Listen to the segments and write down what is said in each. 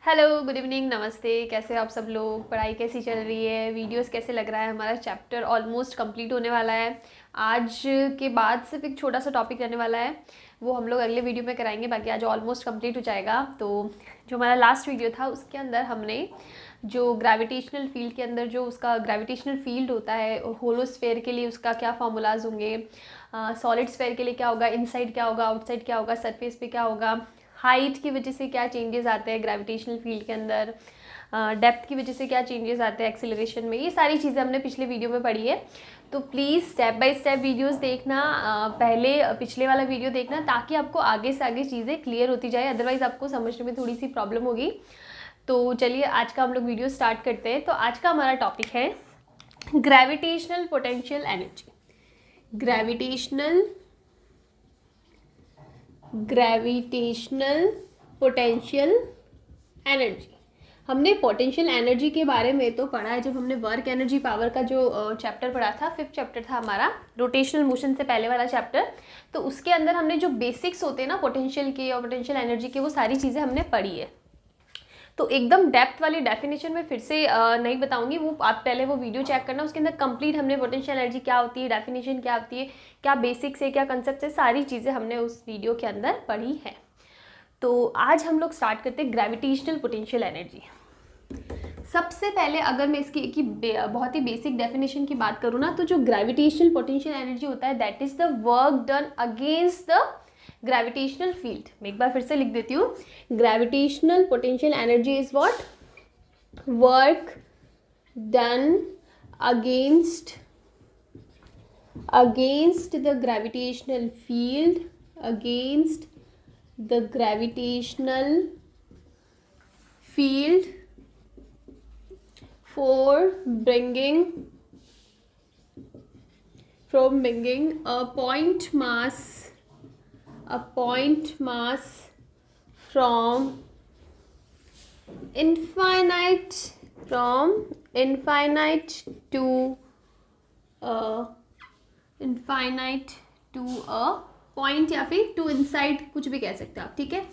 Hello, good evening, नमस्ते। कैसे हो आप सब लोग? पढ़ाई कैसी चल रही है? वीडियोस कैसे लग रहा है? हमारा चैप्टर ऑलमोस्ट कंप्लीट होने वाला है। आज के बाद सिर्फ एक छोटा सा टॉपिक रहने वाला है, वो हम लोग अगले वीडियो में कराएंगे। बाकी आज ऑलमोस्ट कंप्लीट हो जाएगा। तो जो हमारा लास्ट वीडियो था उसके अंदर हमने जो ग्रेविटेशनल फील्ड के अंदर जो उसका ग्रेविटेशनल फील्ड होता है, होलोस्फेयर के लिए उसका क्या फार्मूलाज होंगे, सॉलिड स्फेयर के लिए क्या होगा, इनसाइड क्या होगा, आउटसाइड क्या होगा, सरफेस पे क्या होगा, हाइट की वजह से क्या चेंजेस आते हैं ग्रेविटेशनल फील्ड के अंदर, डेप्थ की वजह से क्या चेंजेस आते हैं एक्सेलरेशन में, ये सारी चीज़ें हमने पिछले वीडियो में पढ़ी है। तो please step by step videos देखना, पहले पिछले वाला वीडियो देखना, ताकि आपको आगे से आगे चीज़ें क्लियर होती जाए। अदरवाइज़ आपको समझने में थोड़ी सी प्रॉब्लम होगी। तो चलिए आज का हम लोग वीडियो स्टार्ट करते हैं। तो आज का हमारा टॉपिक है gravitational potential energy. Gravitational potential energy. हमने पोटेंशियल एनर्जी के बारे में तो पढ़ा है जब हमने वर्क एनर्जी पावर का जो चैप्टर पढ़ा था, 5th चैप्टर था हमारा, रोटेशनल मोशन से पहले वाला चैप्टर। तो उसके अंदर हमने जो बेसिक्स होते हैं ना पोटेंशियल के और पोटेंशियल एनर्जी के, वो सारी चीज़ें हमने पढ़ी है। तो एकदम डेप्थ वाली डेफिनेशन में फिर से नहीं बताऊंगी, वो आप पहले वो वीडियो चेक करना। उसके अंदर कंप्लीट हमने पोटेंशियल एनर्जी क्या होती है, डेफिनेशन क्या होती है, क्या बेसिक्स है, क्या कंसेप्ट है, सारी चीज़ें हमने उस वीडियो के अंदर पढ़ी है। तो आज हम लोग स्टार्ट करते हैं ग्रेविटेशनल पोटेंशियल एनर्जी। सबसे पहले अगर मैं इसकी बहुत ही बेसिक डेफिनेशन की बात करूँ ना, तो जो ग्रेविटेशनल पोटेंशियल एनर्जी होता है that is the work done against the gravitational field. मैं एक बार फिर से लिख देती हूँ, gravitational potential energy is what? Work done against the gravitational field, against the gravitational field for bringing a point mass from infinite to a point, या फिर to inside, कुछ भी कह सकते हैं आप, ठीक है।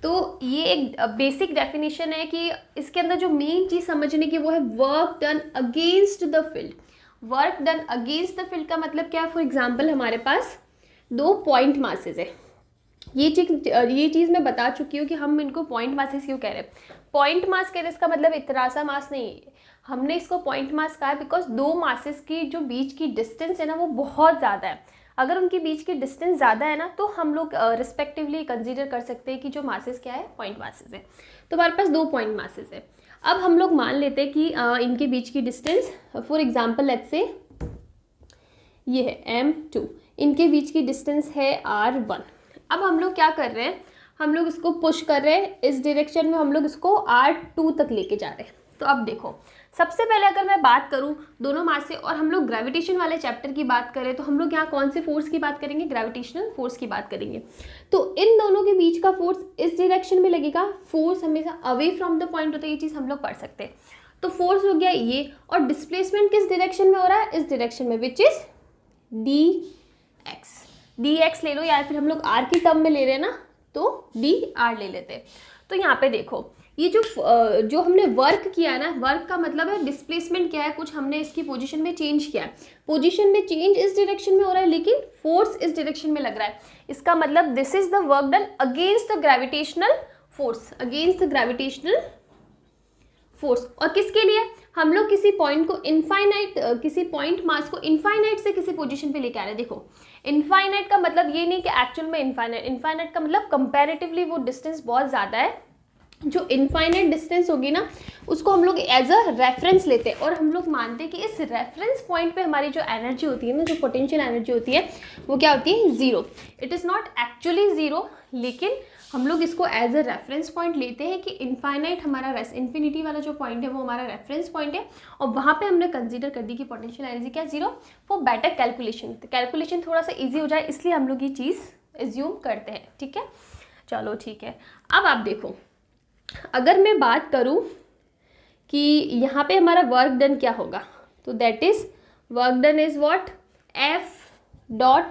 तो ये एक बेसिक डेफिनेशन है कि इसके अंदर जो मेन चीज़ समझने की वो है work done against the field. Work done against the field का मतलब क्या है? फॉर एग्जांपल हमारे पास दो पॉइंट मासेस है। ये चीज़ मैं बता चुकी हूँ कि हम इनको पॉइंट मासेस क्यों कह रहे हैं। पॉइंट मास कह रहे हैं, इसका मतलब इतना सा मास नहीं है। हमने इसको पॉइंट मास कहा है बिकॉज दो मासेस की जो बीच की डिस्टेंस है ना, वो बहुत ज़्यादा है। अगर उनके बीच की डिस्टेंस ज़्यादा है ना, तो हम लोग रिस्पेक्टिवली कंसीडर कर सकते हैं कि जो मासेस क्या है, पॉइंट मासेस है। तो हमारे पास दो पॉइंट मासेस है। अब हम लोग मान लेते हैं कि इनके बीच की distance, for example let's say ये है m2, इनके बीच की डिस्टेंस है r1। अब हम लोग क्या कर रहे हैं, हम लोग इसको पुश कर रहे हैं इस डायरेक्शन में, हम लोग इसको r2 तक लेके जा रहे हैं। तो अब देखो, सबसे पहले अगर मैं बात करूं दोनों मास से, और हम लोग ग्रेविटेशन वाले चैप्टर की बात करें, तो हम लोग यहाँ कौन से फोर्स की बात करेंगे? ग्रेविटेशनल फोर्स की बात करेंगे। तो इन दोनों के बीच का फोर्स इस डायरेक्शन में लगेगा, फोर्स हमेशा अवे फ्रॉम द पॉइंट होता है। ये चीज़ हम लोग पढ़ सकते हैं। तो फोर्स हो गया ये, और डिस्प्लेसमेंट किस डायरेक्शन में हो रहा है? इस डायरेक्शन में, विच इज dx ले लो, या फिर हम लोग r की टर्म में ले रहे हैं ना, तो dr ले लेते हैं। तो यहाँ पे देखो, ये जो हमने वर्क किया है ना, वर्क का मतलब है डिस्प्लेसमेंट क्या है, कुछ हमने इसकी पोजीशन में चेंज किया है। पोजीशन में चेंज इस डायरेक्शन में हो रहा है, लेकिन फोर्स इस डायरेक्शन में लग रहा है। इसका मतलब this is the work done against the gravitational force, against the gravitational force. और किसके लिए? हम लोग किसी पॉइंट को किसी पॉइंट मास को इनफाइनाइट से किसी पोजीशन पे लेके आ रहे हैं। देखो, इनफाइनाइट का मतलब ये नहीं कि एक्चुअल में इनफाइनाइट का मतलब कंपैरेटिवली वो डिस्टेंस बहुत ज़्यादा है। जो इनफाइनाइट डिस्टेंस होगी ना, उसको हम लोग एज अ रेफरेंस लेते हैं, और हम लोग मानते हैं कि इस रेफरेंस पॉइंट पे हमारी जो एनर्जी होती है ना, जो पोटेंशियल एनर्जी होती है, वो क्या होती है? Zero. It is not actually zero, लेकिन हम लोग इसको एज अ रेफरेंस पॉइंट लेते हैं कि इनफाइनाइट हमारा इन्फिनिटी वाला जो पॉइंट है वो हमारा रेफरेंस पॉइंट है, और वहाँ पे हमने कंसीडर कर दी कि पोटेंशियल एनर्जी क्या? ज़ीरो। फॉर बेटर कैलकुलेशन, तो कैलकुलेशन थोड़ा सा ईजी हो जाए, इसलिए हम लोग ये चीज़ एज्यूम करते हैं, ठीक है। चलो ठीक है। अब आप देखो, अगर मैं बात करूं कि यहाँ पे हमारा वर्क डन क्या होगा, तो that is work done is what? F.dr।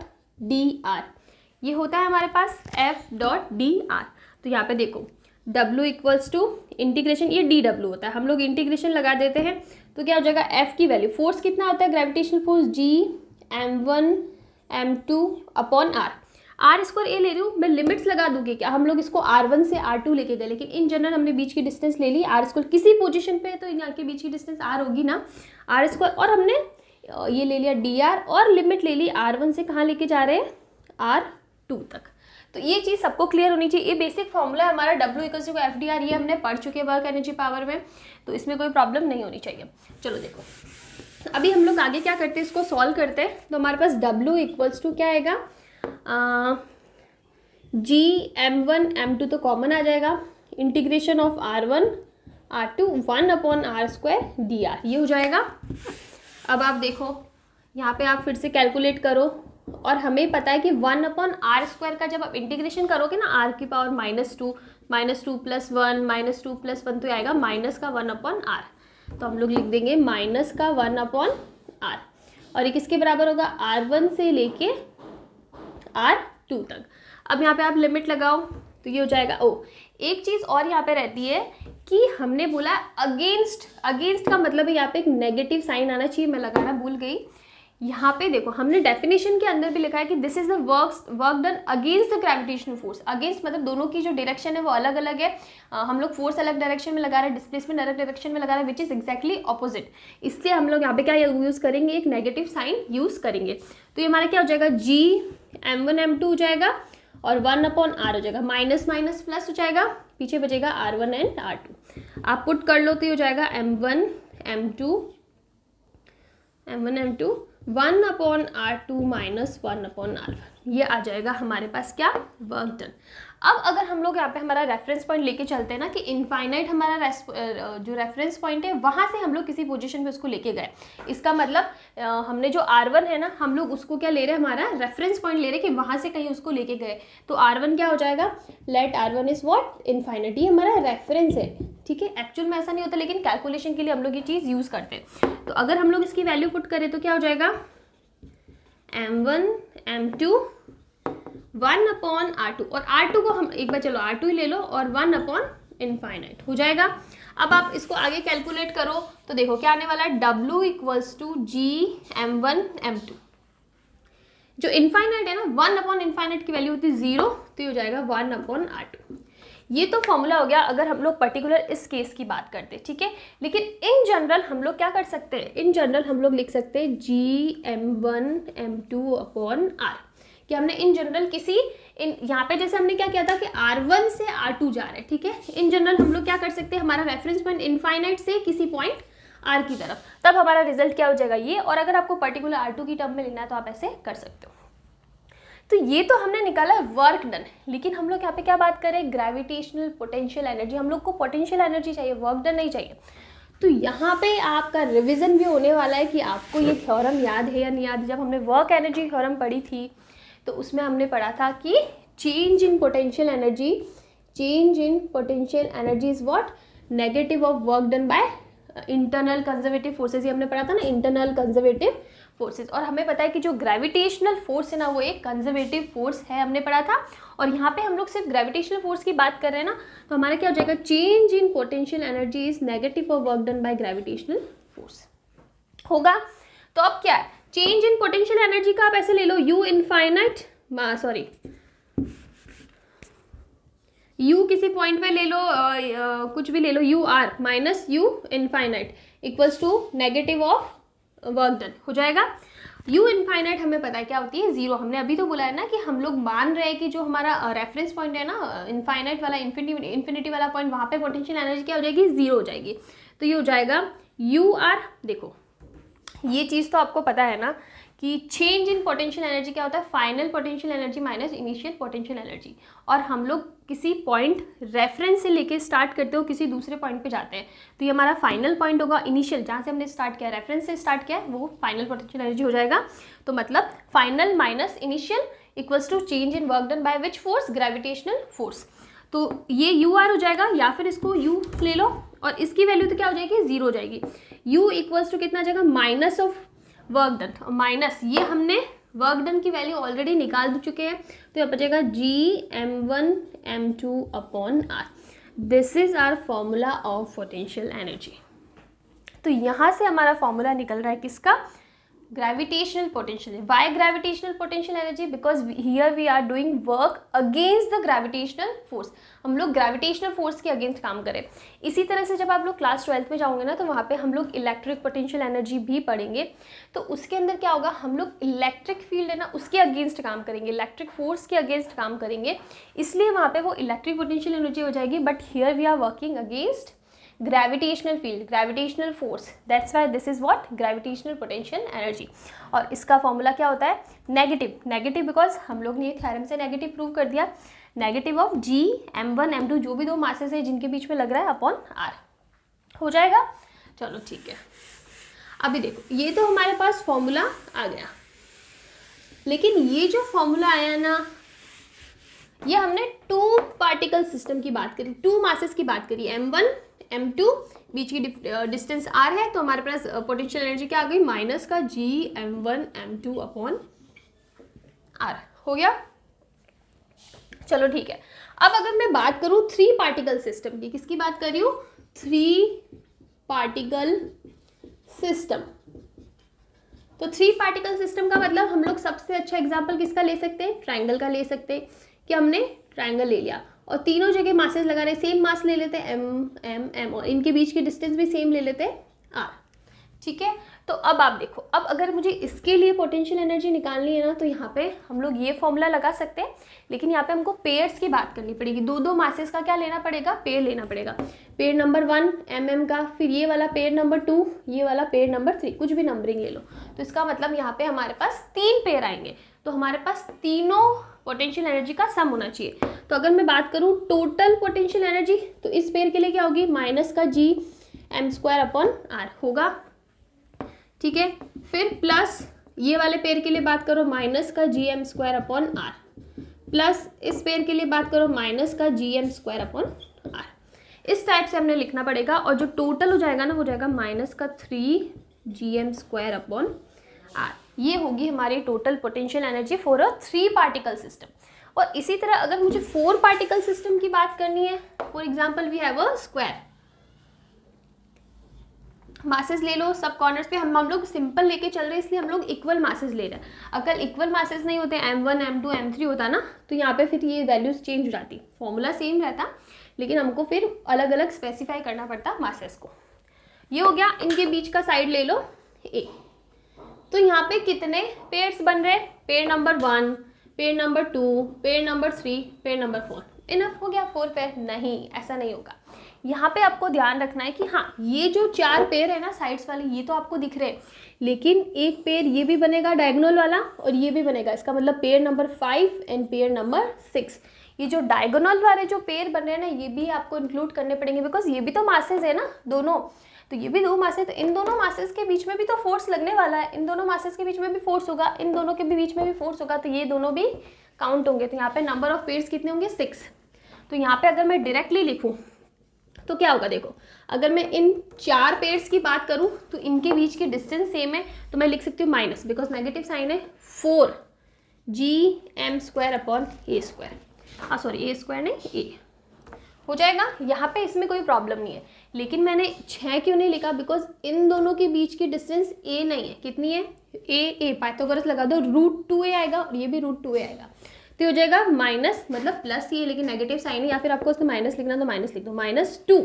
ये होता है हमारे पास F.dr। तो यहाँ पे देखो, W इक्वल्स टू इंटीग्रेशन, ये डी डब्ल्यू होता है, हम लोग इंटीग्रेशन लगा देते हैं तो क्या हो जाएगा, एफ की वैल्यू, फोर्स कितना होता है gravitational force, G m1 m2 upon R square A ले रही हूँ मैं, लिमिट्स लगा दूंगी क्या, हम लोग इसको r1 से r2 लेके गए, लेकिन इन जनरल हमने बीच की डिस्टेंस ले ली आर स्क्वायर, किसी पोजीशन पे तो यहाँ के बीच की डिस्टेंस r होगी ना, आर स्क्वायर, और हमने ये ले लिया dr और लिमिट ले ली r1 से कहाँ लेके जा रहे हैं, r2 तक। तो ये चीज़ सबको क्लियर होनी चाहिए। ये बेसिक फॉर्मूला है हमारा W=FDR, ये हमने पढ़ चुके हैं वर्क एनर्जी पावर में, तो इसमें कोई प्रॉब्लम नहीं होनी चाहिए। चलो देखो अभी हम लोग आगे क्या करते हैं, इसको सॉल्व करते हैं। तो हमारे पास W क्या आएगा, जी m1 m2 तो कॉमन आ जाएगा, integration of r1 r2 1/r² dr, ये हो जाएगा। अब आप देखो यहाँ पे आप फिर से कैलकुलेट करो, और हमें पता है कि 1/r² का जब आप इंटीग्रेशन करोगे ना r की पावर -2 -2 + 1 -2 + 1 तो आएगा माइनस का 1/r, तो हम लोग लिख देंगे माइनस का 1/r, और ये किसके बराबर होगा, r1 से लेके r2 तक। अब यहाँ पे आप लिमिट लगाओ तो ये हो जाएगा। एक चीज़ और यहाँ पे रहती है कि हमने बोला अगेंस्ट का मतलब है यहाँ पे एक नेगेटिव साइन आना चाहिए, मैं लगाना भूल गई। यहाँ पे देखो हमने डेफिनेशन के अंदर भी लिखा है कि this is the work done against the gravitational force. Against मतलब दोनों की जो डायरेक्शन है वो अलग अलग है, हम लोग फोर्स अलग डायरेक्शन में लगा रहे हैं, डिस्प्लेसमेंट अलग डायरेक्शन में लगा रहे हैं, विच इज एक्जैक्टली ऑपोजिट। इसलिए हम लोग यहाँ पे क्या यूज़ करेंगे, एक नेगेटिव साइन यूज़ करेंगे। तो ये हमारा क्या हो जाएगा, जी m1 m2 हो जाएगा और 1/r हो जाएगा, माइनस माइनस प्लस हो जाएगा, पीछे बचेगा r1 एंड r2। आप पुट कर लो तो ये हो जाएगा m1 m2 1/r2 minus 1/r1, ये आ जाएगा हमारे पास क्या, वर्क डन। अब अगर हम लोग यहाँ पे हमारा रेफरेंस पॉइंट लेके चलते हैं ना कि इनफाइनाइट हमारा जो रेफरेंस पॉइंट है वहाँ से हम लोग किसी पोजीशन पे उसको लेके गए, इसका मतलब हमने जो r1 है ना हम लोग उसको क्या ले रहे हैं, हमारा रेफरेंस पॉइंट ले रहे हैं कि वहाँ से कहीं उसको लेके गए, तो r1 क्या हो जाएगा, late r1 is what, infinite, ये हमारा रेफरेंस है, ठीक है। एक्चुअल में ऐसा नहीं होता, लेकिन कैलकुलेशन के लिए हम लोग ये चीज़ यूज़ करते हैं। तो अगर हम लोग इसकी वैल्यू पुट करें तो क्या हो जाएगा, m1 m2 1/r2, और r2 को हम एक बार चलो r2 ही ले लो और 1/इनफाइनाइट हो जाएगा। अब आप इसको आगे कैलकुलेट करो तो देखो क्या आने वाला है, W=g m1 m2, जो इनफाइनाइट है ना 1/इनफाइनाइट की वैल्यू होती है 0, तो ये हो जाएगा 1/r2। ये तो फॉर्मूला हो गया अगर हम लोग पर्टिकुलर इस केस की बात करते हैं, ठीक है। लेकिन इन जनरल हम लोग क्या कर सकते हैं, इन जनरल हम लोग लिख सकते हैं जी m1 m2/r, कि हमने इन जनरल किसी यहाँ पे जैसे हमने क्या किया था कि r1 से r2 जा रहे हैं, ठीक है। इन जनरल हम लोग क्या कर सकते हैं, हमारा रेफरेंस पॉइंट इनफाइनाइट से किसी पॉइंट r की तरफ, तब हमारा रिजल्ट क्या हो जाएगा ये। और अगर आपको पर्टिकुलर r2 की टर्म में लेना है तो आप ऐसे कर सकते हो। तो ये तो हमने निकाला है वर्क डन, लेकिन हम लोग यहाँ पे क्या बात करें, ग्रेविटेशनल पोटेंशियल एनर्जी, हम लोग को पोटेंशियल एनर्जी चाहिए, वर्क डन नहीं चाहिए। तो यहाँ पे आपका रिवीजन भी होने वाला है कि आपको ये थ्योरम याद है या नहीं याद। जब हमने वर्क एनर्जी थ्योरम पढ़ी थी तो उसमें हमने पढ़ा था कि change in potential energy is what, negative of work done by internal conservative forces, ये हमने पढ़ा था ना, इंटरनल कंजर्वेटिव फोर्सेज। और हमें पता है कि जो ग्रेविटेशनल फोर्स है ना वो एक कंजर्वेटिव फोर्स है, हमने पढ़ा था। और यहाँ पे हम लोग सिर्फ ग्रेविटेशनल फोर्स की बात कर रहे हैं ना, तो हमारा क्या हो जाएगा, change in potential energy is negative of work done by gravitational force होगा। तो अब क्या है, चेंज इन पोटेंशियल एनर्जी का आप ऐसे ले लो, u इनफाइनाइट, सॉरी u किसी पॉइंट पे ले लो, कुछ भी ले लो, u r minus u infinite equals to negative of work done हो जाएगा। u इनफाइनाइट हमें पता है क्या होती है, 0। हमने अभी तो बोला है ना कि हम लोग मान रहे हैं कि जो हमारा रेफरेंस पॉइंट है ना इनफाइनाइट वाला, इन्फिनिटी वाला पॉइंट, वहाँ पे पोटेंशियल एनर्जी क्या हो जाएगी, 0 हो जाएगी। तो ये हो जाएगा u r, देखो ये चीज़ तो आपको पता है ना कि चेंज इन पोटेंशियल एनर्जी क्या होता है, final potential energy minus initial potential energy. और हम लोग किसी पॉइंट रेफरेंस से लेके स्टार्ट करते हो, किसी दूसरे पॉइंट पे जाते हैं, तो ये हमारा फाइनल पॉइंट होगा, इनिशियल जहाँ से हमने स्टार्ट किया, रेफरेंस से स्टार्ट किया है, वो फाइनल पोटेंशियल एनर्जी हो जाएगा। तो मतलब final minus initial equals to change in work done by which force, gravitational force. तो ये u r हो जाएगा, या फिर इसको u ले लो और इसकी वैल्यू तो क्या हो जाएगी, 0 हो जाएगी। u इक्वल्स टू कितना आ जाएगा, minus of work done, minus ये हमने वर्क डन की वैल्यू ऑलरेडी निकाल चुके हैं, तो यहाँ बचेगा g m1 m2/r। This is our formula of potential energy. तो यहाँ से हमारा फॉर्मूला निकल रहा है किसका, gravitational potential. Why gravitational potential energy, because here we are doing work against the gravitational force. हम लोग ग्रेविटेशनल फोर्स के अगेंस्ट काम करें। इसी तरह से जब आप लोग क्लास 12th में जाओगे ना, तो वहाँ पे हम लोग इलेक्ट्रिक पोटेंशियल एनर्जी भी पढ़ेंगे। तो उसके अंदर क्या होगा, हम लोग इलेक्ट्रिक फील्ड है ना उसके अगेंस्ट काम करेंगे, इलेक्ट्रिक फोर्स के अगेंस्ट काम करेंगे, इसलिए वहाँ पे वो इलेक्ट्रिक पोटेंशियल एनर्जी हो जाएगी। But here we are working against gravitational field, gravitational force, that's why this is what, gravitational potential energy. और इसका फॉर्मूला क्या होता है, नेगेटिव। नेगेटिव बिकॉज हम लोग ने ये थ्योरम से नेगेटिव प्रूव कर दिया, negative of ji m1 m2 जो भी दो मासेस है जिनके बीच में लग रहा है अपॉन आर हो जाएगा। चलो ठीक है, अभी देखो ये तो हमारे पास फॉर्मूला आ गया, लेकिन ये जो फॉर्मूला आया ना, ये हमने टू पार्टिकल सिस्टम की बात करी, टू मासेस की बात करी, m1 m2 बीच की डिस्टेंस r है, तो हमारे पास पोटेंशियल एनर्जी क्या आ गई, माइनस का g m1 m2 upon r हो गया। चलो ठीक है, अब अगर मैं बात करूं थ्री पार्टिकल सिस्टम की, किसकी बात कर रही हूँ, थ्री पार्टिकल सिस्टम। तो थ्री पार्टिकल सिस्टम का मतलब हम लोग सबसे अच्छा एग्जांपल किसका ले सकते हैं, ट्रायंगल का ले सकते हैं, कि हमने ट्रायंगल ले लिया और तीनों जगह मासेस लगा रहे, सेम मास ले लेते हैं m m m, और इनके बीच की डिस्टेंस भी सेम ले लेते हैं r। ठीक है, तो अब आप देखो, अब अगर मुझे इसके लिए पोटेंशियल एनर्जी निकालनी है ना, तो यहाँ पे हम लोग ये फॉर्मूला लगा सकते हैं, लेकिन यहाँ पे हमको पेयर्स की बात करनी पड़ेगी, दो दो मासेस का क्या लेना पड़ेगा, पेयर लेना पड़ेगा। पेयर नंबर 1 mm का, फिर ये वाला पेयर नंबर 2, ये वाला पेयर नंबर 3, कुछ भी नंबरिंग ले लो। तो इसका मतलब यहाँ पे हमारे पास 3 पेयर आएंगे, तो हमारे पास तीनों पोटेंशियल एनर्जी का सम होना चाहिए। तो अगर मैं बात करूँ टोटल पोटेंशियल एनर्जी, तो इस पेयर के लिए क्या होगी, माइनस का g m² अपॉन r होगा। ठीक है, फिर प्लस ये वाले पेयर के लिए बात करो, माइनस का g m² upon r, plus इस पेयर के लिए बात करो, माइनस का g m² अपॉन r। इस टाइप से हमने लिखना पड़ेगा, और जो टोटल हो जाएगा ना, हो जाएगा माइनस का 3 g m² अपॉन r। ये होगी हमारी total potential energy for a three particle system. और इसी तरह अगर मुझे 4 पार्टिकल सिस्टम की बात करनी है, for example we have a square, masses ले लो सब कॉर्नर्स पे, हम लोग सिंपल लेके चल रहे हैं इसलिए हम लोग इक्वल मासेस ले रहे हैं। अगर इक्वल मासेस नहीं होते, m1 m2 m3 होता ना, तो यहाँ पे फिर ये वैल्यूज चेंज हो जाती, फॉर्मूला सेम रहता, लेकिन हमको फिर अलग अलग स्पेसिफाई करना पड़ता मासेस को। ये हो गया, इनके बीच का साइड ले लो a। तो यहाँ पे कितने पेयर्स बन रहे हैं, pair number 1, pair number 2, pair number 3, pair number 4, enough हो गया 4 पेयर? नहीं, ऐसा नहीं होगा। यहाँ पे आपको ध्यान रखना है कि हाँ, ये जो 4 पेयर है ना साइड्स वाले, ये तो आपको दिख रहे हैं, लेकिन एक पेयर ये भी बनेगा डायगोनल वाला, और ये भी बनेगा, इसका मतलब pair number 5 and pair number 6। ये जो डायगोनल वाले जो पेयर बन रहे हैं ना, ये भी आपको इंक्लूड करने पड़ेंगे, बिकॉज ये भी तो मासेस है ना दोनों, तो ये भी दो मासेस, तो इन दोनों मासेस के बीच में भी तो फोर्स लगने वाला है, इन दोनों मासेस के बीच में भी फोर्स होगा, इन दोनों के भी बीच में भी फोर्स होगा, तो ये दोनों भी काउंट होंगे। तो यहाँ पे नंबर ऑफ पेयर्स कितने होंगे, 6। तो यहाँ पे अगर मैं डायरेक्टली लिखूँ तो क्या होगा, देखो अगर मैं इन 4 पेयर्स की बात करूँ तो इनके बीच की डिस्टेंस सेम है, तो मैं लिख सकती हूँ माइनस, बिकॉज नेगेटिव साइन है, 4 g m² अपॉन a², हाँ सॉरी a² नहीं a हो जाएगा। यहाँ पे इसमें कोई प्रॉब्लम नहीं है, लेकिन मैंने 6 क्यों नहीं लिखा, बिकॉज इन दोनों के बीच की डिस्टेंस a नहीं है, कितनी है, a पाइथागोरस लगा दो, √2a आएगा, और ये भी √2a आएगा, तो हो जाएगा माइनस, मतलब प्लस ये, लेकिन नेगेटिव साइन है, या फिर आपको उसमें माइनस लिखना तो माइनस लिख दो, -2,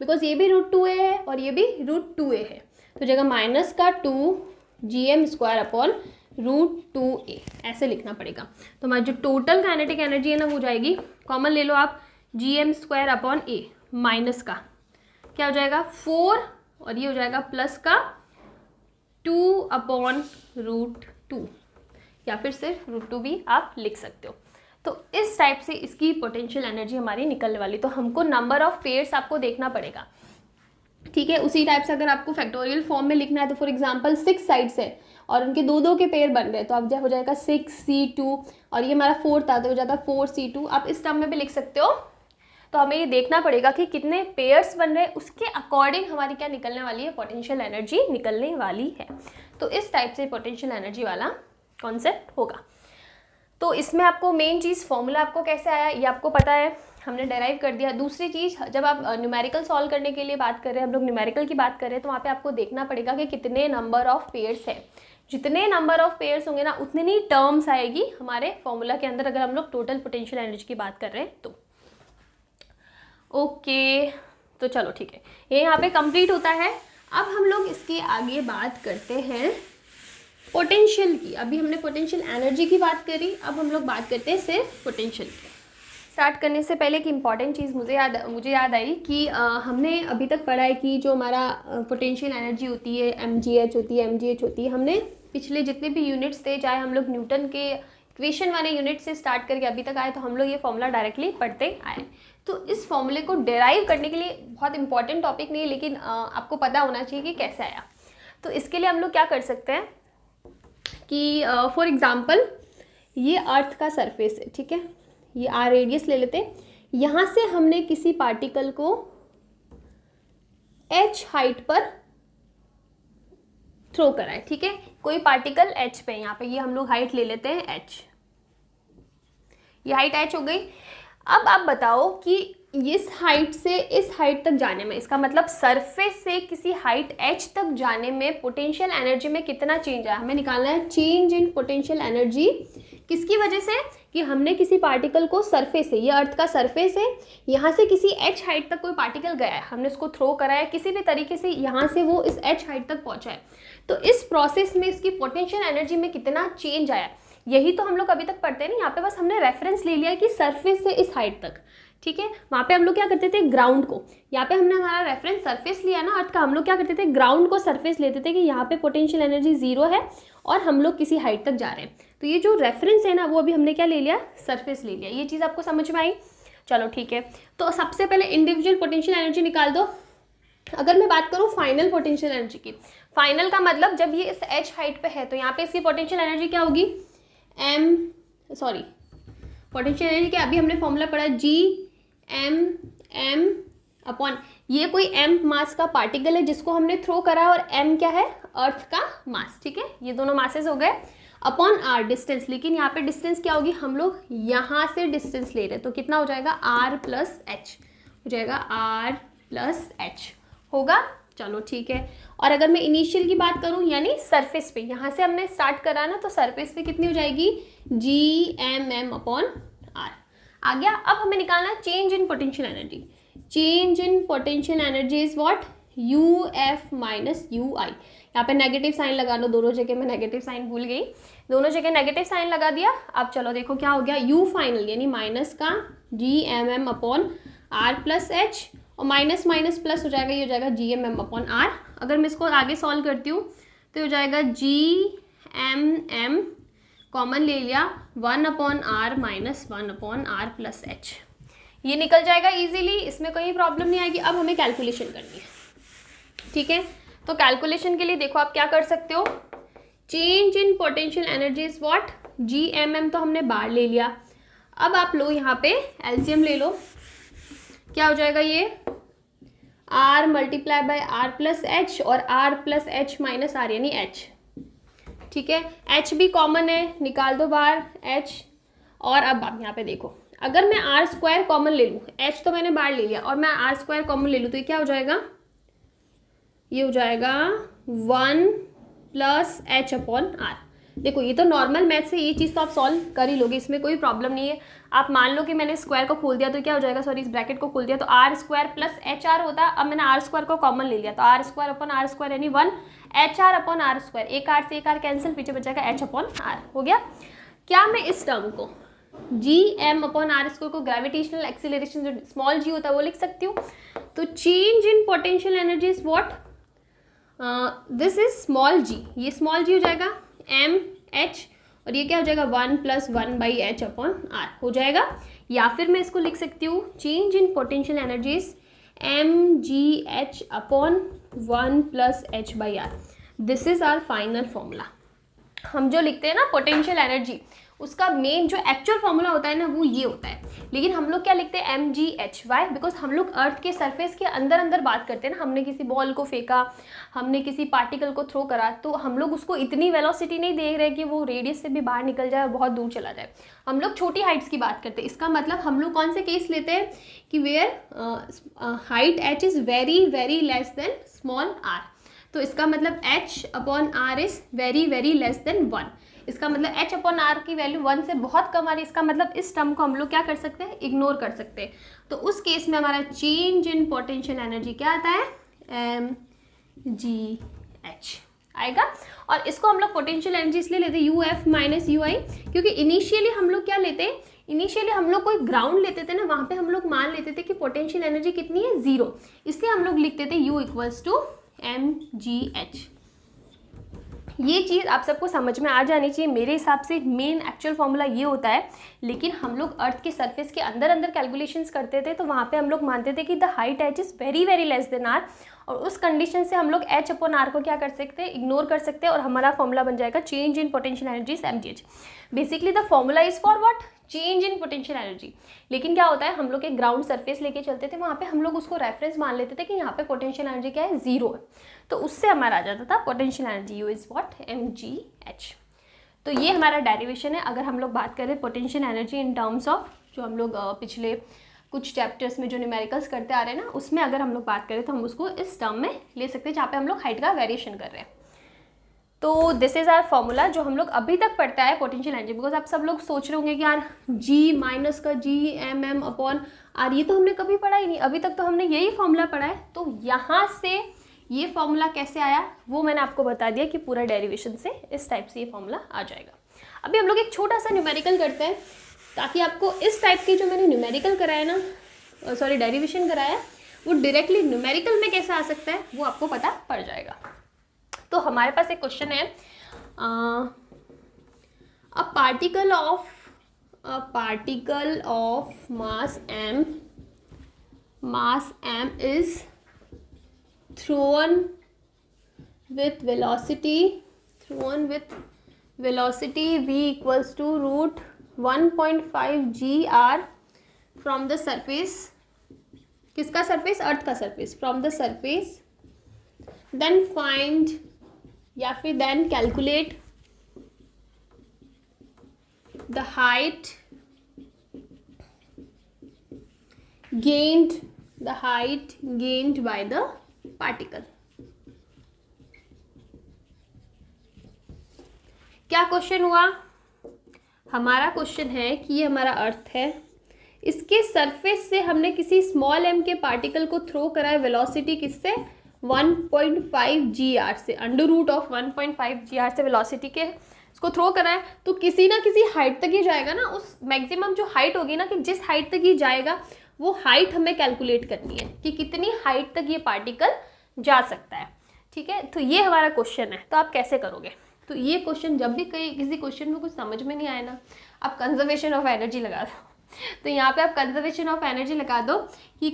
बिकॉज ये भी √2a है और ये भी √2a है, तो हो जाएगा माइनस का 2 gm² अपॉन √2a, ऐसे लिखना पड़ेगा। तो हमारी जो टोटल काइनेटिक एनर्जी है ना, वो जाएगी, कॉमन ले लो आप, gm² अपॉन a, माइनस का क्या हो जाएगा 4, और ये हो जाएगा प्लस का 2 अपॉन √2, या फिर सिर्फ √2 भी आप लिख सकते हो। तो इस टाइप से इसकी पोटेंशियल एनर्जी हमारी निकलने वाली। तो हमको नंबर ऑफ पेयर्स आपको देखना पड़ेगा, ठीक है। उसी टाइप से अगर आपको फैक्टोरियल फॉर्म में लिखना है, तो फॉर एग्जांपल 6 साइड्स है और उनके 2 के पेयर बन रहे हैं, तो अब हो जाएगा 6c2, और ये हमारा 4 था तो हो जाता 4c2, आप इस टर्म में भी लिख सकते हो। तो हमें ये देखना पड़ेगा कि कितने पेयर्स बन रहे हैं, उसके अकॉर्डिंग हमारी क्या निकलने वाली है, पोटेंशियल एनर्जी निकलने वाली है। तो इस टाइप से पोटेंशियल एनर्जी वाला कॉन्सेप्ट होगा। तो इसमें आपको मेन चीज़ फॉर्मूला आपको कैसे आया ये आपको पता है, हमने डेराइव कर दिया। दूसरी चीज़, जब आप न्यूमेरिकल सॉल्व करने के लिए बात कर रहे हैं, हम लोग न्यूमेरिकल की बात कर रहे हैं, तो वहाँ पे आपको देखना पड़ेगा कि कितने नंबर ऑफ पेयर्स है। जितने नंबर ऑफ पेयर्स होंगे ना उतनी टर्म्स आएगी हमारे फॉर्मूला के अंदर, अगर हम लोग टोटल पोटेंशियल एनर्जी की बात कर रहे हैं तो। ओके, तो चलो ठीक है, ये यहाँ पे कंप्लीट होता है। अब हम लोग इसकी आगे बात करते हैं पोटेंशियल की। अभी हमने पोटेंशियल एनर्जी की बात करी, अब हम लोग बात करते हैं सिर्फ पोटेंशियल की। स्टार्ट करने से पहले एक इम्पॉर्टेंट चीज़ मुझे याद आई कि हमने अभी तक पढ़ा है कि जो हमारा पोटेंशियल एनर्जी होती है mgh होती है, mgh होती है। हमने पिछले जितने भी यूनिट्स थे, चाहे हम लोग न्यूटन के इक्वेशन वाले यूनिट से स्टार्ट करके अभी तक आए, तो हम लोग ये फॉर्मूला डायरेक्टली पढ़ते आए। तो इस फॉर्मूले को डेराइव करने के लिए बहुत इंपॉर्टेंट टॉपिक नहीं है, लेकिन आपको पता होना चाहिए कि कैसे आया। तो इसके लिए हम लोग क्या कर सकते हैं कि फॉर एग्ज़ाम्पल ये अर्थ का सरफेस है, ठीक है, ये आर रेडियस ले लेते हैं। यहाँ से हमने किसी पार्टिकल को h हाइट पर थ्रो करा है, ठीक है, कोई पार्टिकल h पे, यहाँ पे ये हम लोग हाइट ले लेते हैं h, ये हाइट h हो गई। अब आप बताओ कि इस हाइट से इस हाइट तक जाने में, इसका मतलब सरफेस से किसी हाइट h तक जाने में पोटेंशियल एनर्जी में कितना चेंज आया, हमें निकालना है चेंज इन पोटेंशियल एनर्जी। किसकी वजह से कि हमने किसी पार्टिकल को सरफेस से, ये अर्थ का सरफेस है, यहाँ से किसी h हाइट तक कोई पार्टिकल गया है, हमने उसको थ्रो करा है किसी भी तरीके से, यहाँ से वो इस h हाइट तक पहुँचा है, तो इस प्रोसेस में इसकी पोटेंशियल एनर्जी में कितना चेंज आया, यही तो हम लोग अभी तक पढ़ते हैं ना। यहाँ पे बस हमने रेफरेंस ले लिया है कि सरफेस से इस हाइट तक, ठीक है। वहाँ पे हम लोग क्या करते थे, ग्राउंड को, यहाँ पे हमने हमारा रेफरेंस सरफेस लिया ना अर्थ का, हम लोग क्या करते थे, ग्राउंड को सरफेस लेते थे कि यहाँ पे पोटेंशियल एनर्जी 0 है और हम लोग किसी हाइट तक जा रहे हैं। तो ये जो रेफरेंस है ना, वो अभी हमने क्या ले लिया, सरफेस ले लिया। ये चीज़ आपको समझ में आई? चलो ठीक है, तो सबसे पहले इंडिविजुअल पोटेंशियल एनर्जी निकाल दो। अगर मैं बात करूँ फाइनल पोटेंशियल एनर्जी की, फाइनल का मतलब जब ये इस h हाइट पे है, तो यहाँ पे इसकी पोटेंशियल एनर्जी क्या होगी, पोटेंशियल एनर्जी क्या, अभी हमने फॉर्मूला पढ़ा G(m)m अपॉन, ये कोई m मास का पार्टिकल है जिसको हमने थ्रो करा है, और m क्या है, अर्थ का मास, ठीक है, ये दोनों मासेस हो गए, अपॉन r डिस्टेंस। लेकिन यहाँ पे डिस्टेंस क्या होगी, हम लोग यहाँ से डिस्टेंस ले रहे हैं, तो कितना हो जाएगा, r प्लस h हो जाएगा, r प्लस h होगा। चलो ठीक है, और अगर मैं इनिशियल की बात करूँ, यानी सरफेस पे, यहाँ से हमने स्टार्ट करा ना, तो सरफेस पे कितनी हो जाएगी, G(m)m अपॉन r आ गया। अब हमें निकालना change in potential energy. Change in potential energy is what, UF minus UI। यहाँ पे नेगेटिव साइन लगा लो, दोनों जगह मैं नेगेटिव साइन भूल गई, दोनों जगह नेगेटिव साइन लगा दिया। अब चलो देखो क्या हो गया, U फाइनल यानी माइनस का G(m)m upon r plus h, और माइनस माइनस प्लस हो जाएगा, ये हो जाएगा G(m)m अपॉन r। अगर मैं इसको आगे सॉल्व करती हूँ तो हो जाएगा G(m)m कॉमन ले लिया, 1 upon r minus 1 upon r plus h, ये निकल जाएगा इजीली, इसमें कोई प्रॉब्लम नहीं आएगी। अब हमें कैलकुलेशन करनी है, ठीक है। तो कैलकुलेशन के लिए देखो आप क्या कर सकते हो, change in potential energy is what, G(m)m तो हमने बार ले लिया। अब आप लो यहाँ पे एलसीएम ले लो, क्या हो जाएगा, ये r multiply by r plus h और r plus h minus r यानी h, ठीक है। h भी कॉमन है, निकाल दो बाहर h। और अब आप यहाँ पे देखो, अगर मैं r स्क्वायर कॉमन ले लूँ, h तो मैंने बाहर ले लिया, और मैं r स्क्वायर कॉमन ले लूँ, तो ये क्या हो जाएगा, ये हो जाएगा 1 प्लस h अपॉन r। देखो ये तो नॉर्मल मैथ से ये चीज़ तो आप सॉल्व कर ही लोगे, इसमें कोई प्रॉब्लम नहीं है। आप मान लो कि मैंने स्क्वायर को खोल दिया, तो क्या हो जाएगा, सॉरी इस ब्रैकेट को खोल दिया, तो r स्क्वायर प्लस HR होता है। अब मैंने r स्क्वायर को कॉमन ले लिया, तो r square upon r square यानी 1 HR अपॉन r स्क्वायर, एक r से एक r कैंसिल, पीछे बचेगा h अपॉन r, हो गया। क्या मैं इस टर्म को G(m) अपॉन r स्क्वायर को ग्रेविटेशनल एक्सीलरेशन जो स्मॉल g होता है वो लिख सकती हूँ। तो change in potential energy is what, this is small g, ये स्मॉल g हो जाएगा mh, और ये क्या हो जाएगा 1 plus 1 by h upon r हो जाएगा। या फिर मैं इसको लिख सकती हूँ change in potential energies mgh upon 1 plus h by r। This is our final formula. हम जो लिखते हैं ना पोटेंशियल एनर्जी, उसका मेन जो एक्चुअल फॉर्मूला होता है ना वो ये होता है। लेकिन हम लोग क्या लिखते हैं mgh, वाई? बिकॉज हम लोग अर्थ के सरफेस के अंदर अंदर बात करते हैं ना। हमने किसी बॉल को फेंका, हमने किसी पार्टिकल को थ्रो करा, तो हम लोग उसको इतनी वेलोसिटी नहीं दे रहे कि वो रेडियस से भी बाहर निकल जाए और बहुत दूर चला जाए। हम लोग छोटी हाइट्स की बात करते हैं। इसका मतलब हम लोग कौन से केस लेते हैं कि where height h is very very less than small r। तो इसका मतलब h upon r is very very less than 1। इसका मतलब h अपॉन r की वैल्यू 1 से बहुत कम आ रही है। इसका मतलब इस टर्म को हम लोग क्या कर सकते हैं, इग्नोर कर सकते हैं। तो उस केस में हमारा चेंज इन पोटेंशियल एनर्जी क्या आता है, mgh आएगा। और इसको हम लोग पोटेंशियल एनर्जी इसलिए लेते हैं uf माइनस ui, क्योंकि इनिशियली हम लोग क्या लेते हैं, इनिशियली हम लोग कोई ग्राउंड लेते थे ना, वहाँ पे हम लोग मान लेते थे कि पोटेंशियल एनर्जी कितनी है, 0। इसलिए हम लोग लिखते थे u इक्वल्स टू mgh। ये चीज़ आप सबको समझ में आ जानी चाहिए। मेरे हिसाब से मेन एक्चुअल फॉर्मूला ये होता है, लेकिन हम लोग अर्थ के सरफेस के अंदर अंदर कैलकुलेशंस करते थे, तो वहाँ पे हम लोग मानते थे कि the height h is very very less then r, और उस कंडीशन से हम लोग h अपॉन r को क्या कर सकते हैं, इग्नोर कर सकते हैं, और हमारा फॉर्मूला बन जाएगा change in potential energy is mgh। Basically the formula is for what, change in potential energy. लेकिन क्या होता है, हम लोग एक ग्राउंड सरफेस लेके चलते थे, वहाँ पे हम लोग उसको रेफरेंस मान लेते थे कि यहाँ पे पोटेंशियल एनर्जी क्या है, 0 है। तो उससे हमारा आ जाता था potential energy you is what, mgh। तो ये हमारा डेरिवेशन है। अगर हम लोग बात करें potential energy in terms of जो हम लोग पिछले कुछ चैप्टर्स में जो न्यूमेरिकल्स करते आ रहे हैं ना, उसमें अगर हम लोग बात करें तो हम उसको इस टर्म में ले सकते हैं जहाँ पे हम लोग हाइट का वेरिएशन कर रहे हैं। तो दिस इज़ आवर फॉर्मूला जो हम लोग अभी तक पढ़ता है पोटेंशियल एनर्जी। बिकॉज आप सब लोग सोच रहे होंगे कि यार g माइनस का g mm अपॉन r, ये तो हमने कभी पढ़ा ही नहीं, अभी तक तो हमने यही फॉर्मूला पढ़ा है। तो यहाँ से ये फॉर्मूला कैसे आया वो मैंने आपको बता दिया कि पूरा डेरिवेशन से इस टाइप से ये फॉर्मूला आ जाएगा। अभी हम लोग एक छोटा सा न्यूमेरिकल करते हैं, ताकि आपको इस टाइप की जो मैंने न्यूमेरिकल कराया ना, सॉरी डेरिवेशन कराया, वो डायरेक्टली न्यूमेरिकल में कैसे आ सकता है वो आपको पता पड़ जाएगा। तो हमारे पास एक क्वेश्चन है, a particle of mass m is thrown with velocity v equals to root 1.5 gr from the surface, किसका सरफेस, अर्थ का surface, from the surface, then find या फिर then calculate the height gained by the particle। क्या question हुआ, हमारा question है कि ये हमारा अर्थ है, इसके सरफेस से हमने किसी स्मॉल m के पार्टिकल को थ्रो करा है वेलोसिटी किससे, 1.5 gr से, अंडर रूट ऑफ 1.5 gr से वेलोसिटी के इसको थ्रो करा है। तो किसी ना किसी हाइट तक ही जाएगा ना, उस मैक्सिमम जो हाइट होगी ना, कि जिस हाइट तक ही जाएगा वो हाइट हमें कैलकुलेट करनी है कि कितनी हाइट तक ये पार्टिकल जा सकता है। ठीक है, तो ये हमारा क्वेश्चन है। तो आप कैसे करोगे, तो ये क्वेश्चन जब भी किसी क्वेश्चन में कुछ समझ में नहीं आए ना, आप कंजर्वेशन ऑफ एनर्जी लगा दो। तो यहाँ पे आप कंजर्वेशन ऑफ एनर्जी लगा दो कि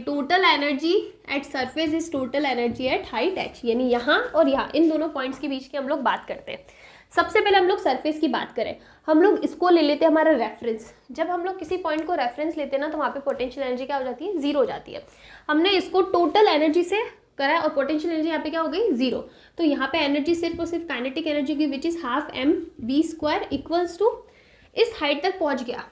total energy at surface is total energy at height h, यानी यहाँ और यहाँ इन दोनों पॉइंट्स के बीच की हम लोग बात करते हैं। सबसे पहले हम लोग सरफेस की बात करें, हम लोग इसको ले लेते हैं हमारा रेफरेंस। जब हम लोग किसी पॉइंट को रेफरेंस लेते हैं ना, तो वहाँ पे पोटेंशियल एनर्जी क्या हो जाती है, 0 हो जाती है। हमने इसको टोटल एनर्जी से करा है और पोटेंशियल एनर्जी यहाँ पे क्या हो गई, 0। तो यहाँ पे एनर्जी सिर्फ और सिर्फ काइनेटिक एनर्जी की which is half mv² equals to, इस हाइट तक पहुँच गया।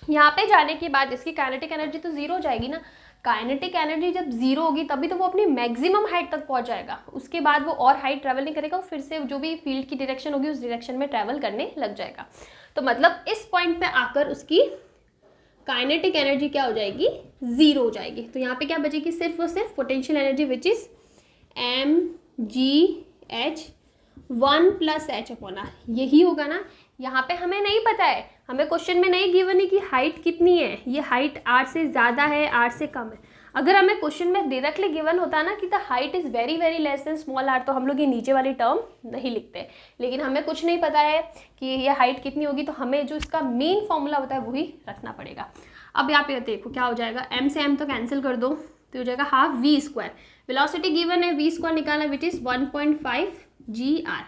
यहाँ पे जाने के बाद इसकी काइनेटिक एनर्जी तो 0 हो जाएगी ना। काइनेटिक एनर्जी जब 0 होगी तभी तो वो अपनी मैक्सिमम हाइट तक पहुँच जाएगा। उसके बाद वो और हाइट ट्रैवल नहीं करेगा, फिर से जो भी फील्ड की डायरेक्शन होगी उस डायरेक्शन में ट्रैवल करने लग जाएगा। तो मतलब इस पॉइंट पे आकर उसकी काइनेटिक एनर्जी क्या हो जाएगी, 0 हो जाएगी। तो यहाँ पे क्या बचेगी, सिर्फ और सिर्फ potential energy which is mgh 1 + h/r, यही होगा ना। यहाँ पे हमें नहीं पता है, हमें क्वेश्चन में नहीं गिवन है कि हाइट कितनी है, ये हाइट r से ज़्यादा है r से कम है। अगर हमें क्वेश्चन में डायरेक्टली गिवन होता ना कि the height is very very less than small r, तो हम लोग ये नीचे वाली टर्म नहीं लिखते। लेकिन हमें कुछ नहीं पता है कि ये हाइट कितनी होगी, तो हमें जो इसका मेन फॉर्मूला होता है वही रखना पड़ेगा। अब यहाँ पे देखो क्या हो जाएगा, m से m तो कैंसिल कर दो, तो हो जाएगा हाफ v²। वेलोसिटी गिवन है v² निकालना which is 1.5 gr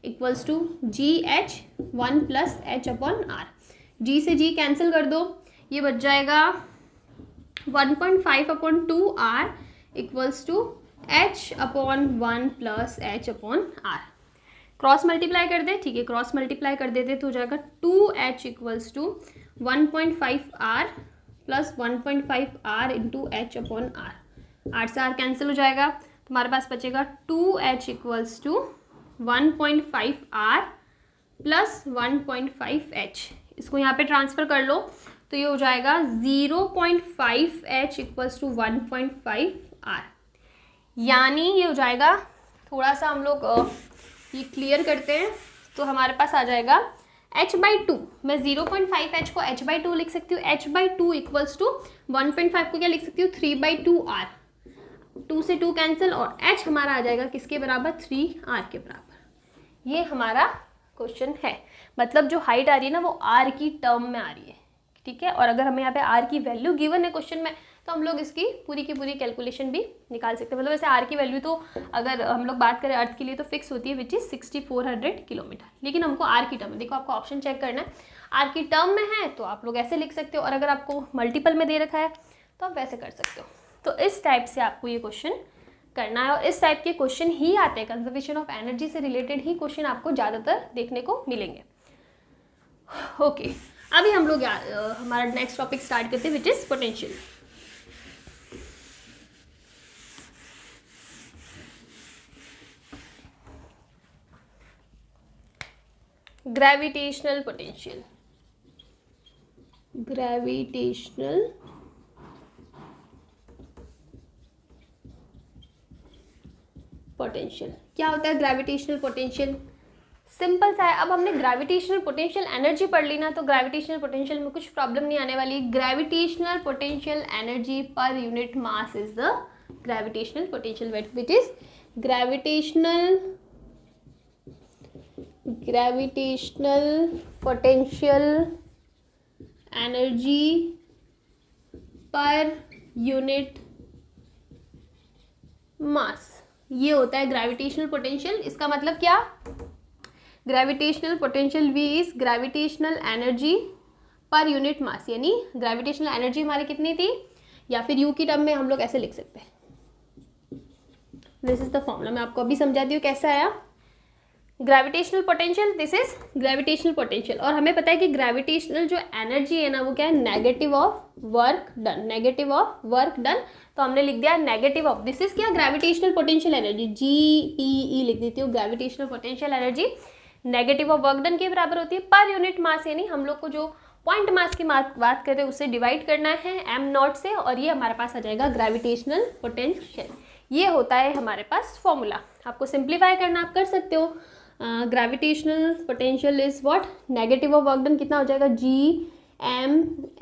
equals to G H 1 plus H upon R. G से जी कैंसिल कर दो, ये बच जाएगा 1.5 upon 2 R equals to H upon 1 plus H upon R. Cross multiply कर दे, ठीक है, क्रॉस मल्टीप्लाई कर देते तो हो जाएगा 2h equals to 1.5 R plus 1.5 R into H upon R. R से आर कैंसिल हो जाएगा, तुम्हारे पास बचेगा 2h equals to 1.5 R plus 1.5 H. इसको यहाँ पे ट्रांसफ़र कर लो तो ये हो जाएगा 0.5h इक्वल्स टू 1.5 आर। यानी ये हो जाएगा, थोड़ा सा हम लोग ये क्लियर करते हैं तो हमारे पास आ जाएगा h/2। मैं 0.5h को h/2 लिख सकती हूँ। h/2 इक्वल्स टू 1.5 को क्या लिख सकती हूँ 3/2r। 2 से 2 कैंसिल और h हमारा आ जाएगा किसके बराबर 3r के बराबर। ये हमारा क्वेश्चन है, मतलब जो हाइट आ रही है ना वो r की टर्म में आ रही है, ठीक है। और अगर हमें यहाँ पे r की वैल्यू गिवन है क्वेश्चन में तो हम लोग इसकी पूरी की पूरी कैलकुलेशन भी निकाल सकते हैं। मतलब वैसे r की वैल्यू तो अगर हम लोग बात करें अर्थ के लिए तो फिक्स होती है विच इज़ 6400 किलोमीटर, लेकिन हमको r की टर्म में, देखो आपको ऑप्शन चेक करना है, r की टर्म में है तो आप लोग ऐसे लिख सकते हो, और अगर आपको मल्टीपल में दे रखा है तो आप वैसे कर सकते हो। तो इस टाइप से आपको ये क्वेश्चन करना है, और इस टाइप के क्वेश्चन ही आते हैं, कंजर्वेशन ऑफ एनर्जी से रिलेटेड ही क्वेश्चन आपको ज़्यादातर देखने को मिलेंगे। ओके, अभी हम लोग हमारा नेक्स्ट टॉपिक स्टार्ट करते हैं which is potential. Gravitational potential. Gravitational potential क्या होता है? ग्रेविटेशनल पोटेंशियल सिंपल सा है। अब हमने ग्रेविटेशनल पोटेंशियल एनर्जी पढ़ ली ना, तो ग्रेविटेशनल पोटेंशियल में कुछ प्रॉब्लम नहीं आने वाली। Gravitational potential energy per unit mass is the gravitational potential, which is gravitational potential energy per unit mass, ये होता है ग्रेविटेशनल पोटेंशियल। इसका मतलब क्या? Gravitational potential V is gravitational energy per unit mass, यानी ग्रेविटेशनल एनर्जी हमारी कितनी थी, या फिर U की टर्म में हम लोग ऐसे लिख सकते हैं। दिस इज द फॉर्मूला, मैं आपको अभी समझाती हूँ कैसा आया। Gravitational potential, this is gravitational potential, और हमें पता है कि ग्रेविटेशनल जो एनर्जी है ना वो क्या है, negative of work done, negative of work done. तो हमने लिख दिया नेगेटिव ऑफ, दिस इज क्या, ग्रेविटेशनल पोटेंशियल एनर्जी, GPE लिख देती हूँ। Gravitational potential energy negative of work done के बराबर होती है पर यूनिट मास, यानी हम लोग को जो पॉइंट मास की बात करें उससे डिवाइड करना है m0 से, और ये हमारे पास आ जाएगा ग्रेविटेशनल पोटेंशियल। ये होता है हमारे पास फॉर्मूला। आपको सिंप्लीफाई करना आप कर सकते हो। Gravitational potential is what, negative of work done कितना हो जाएगा,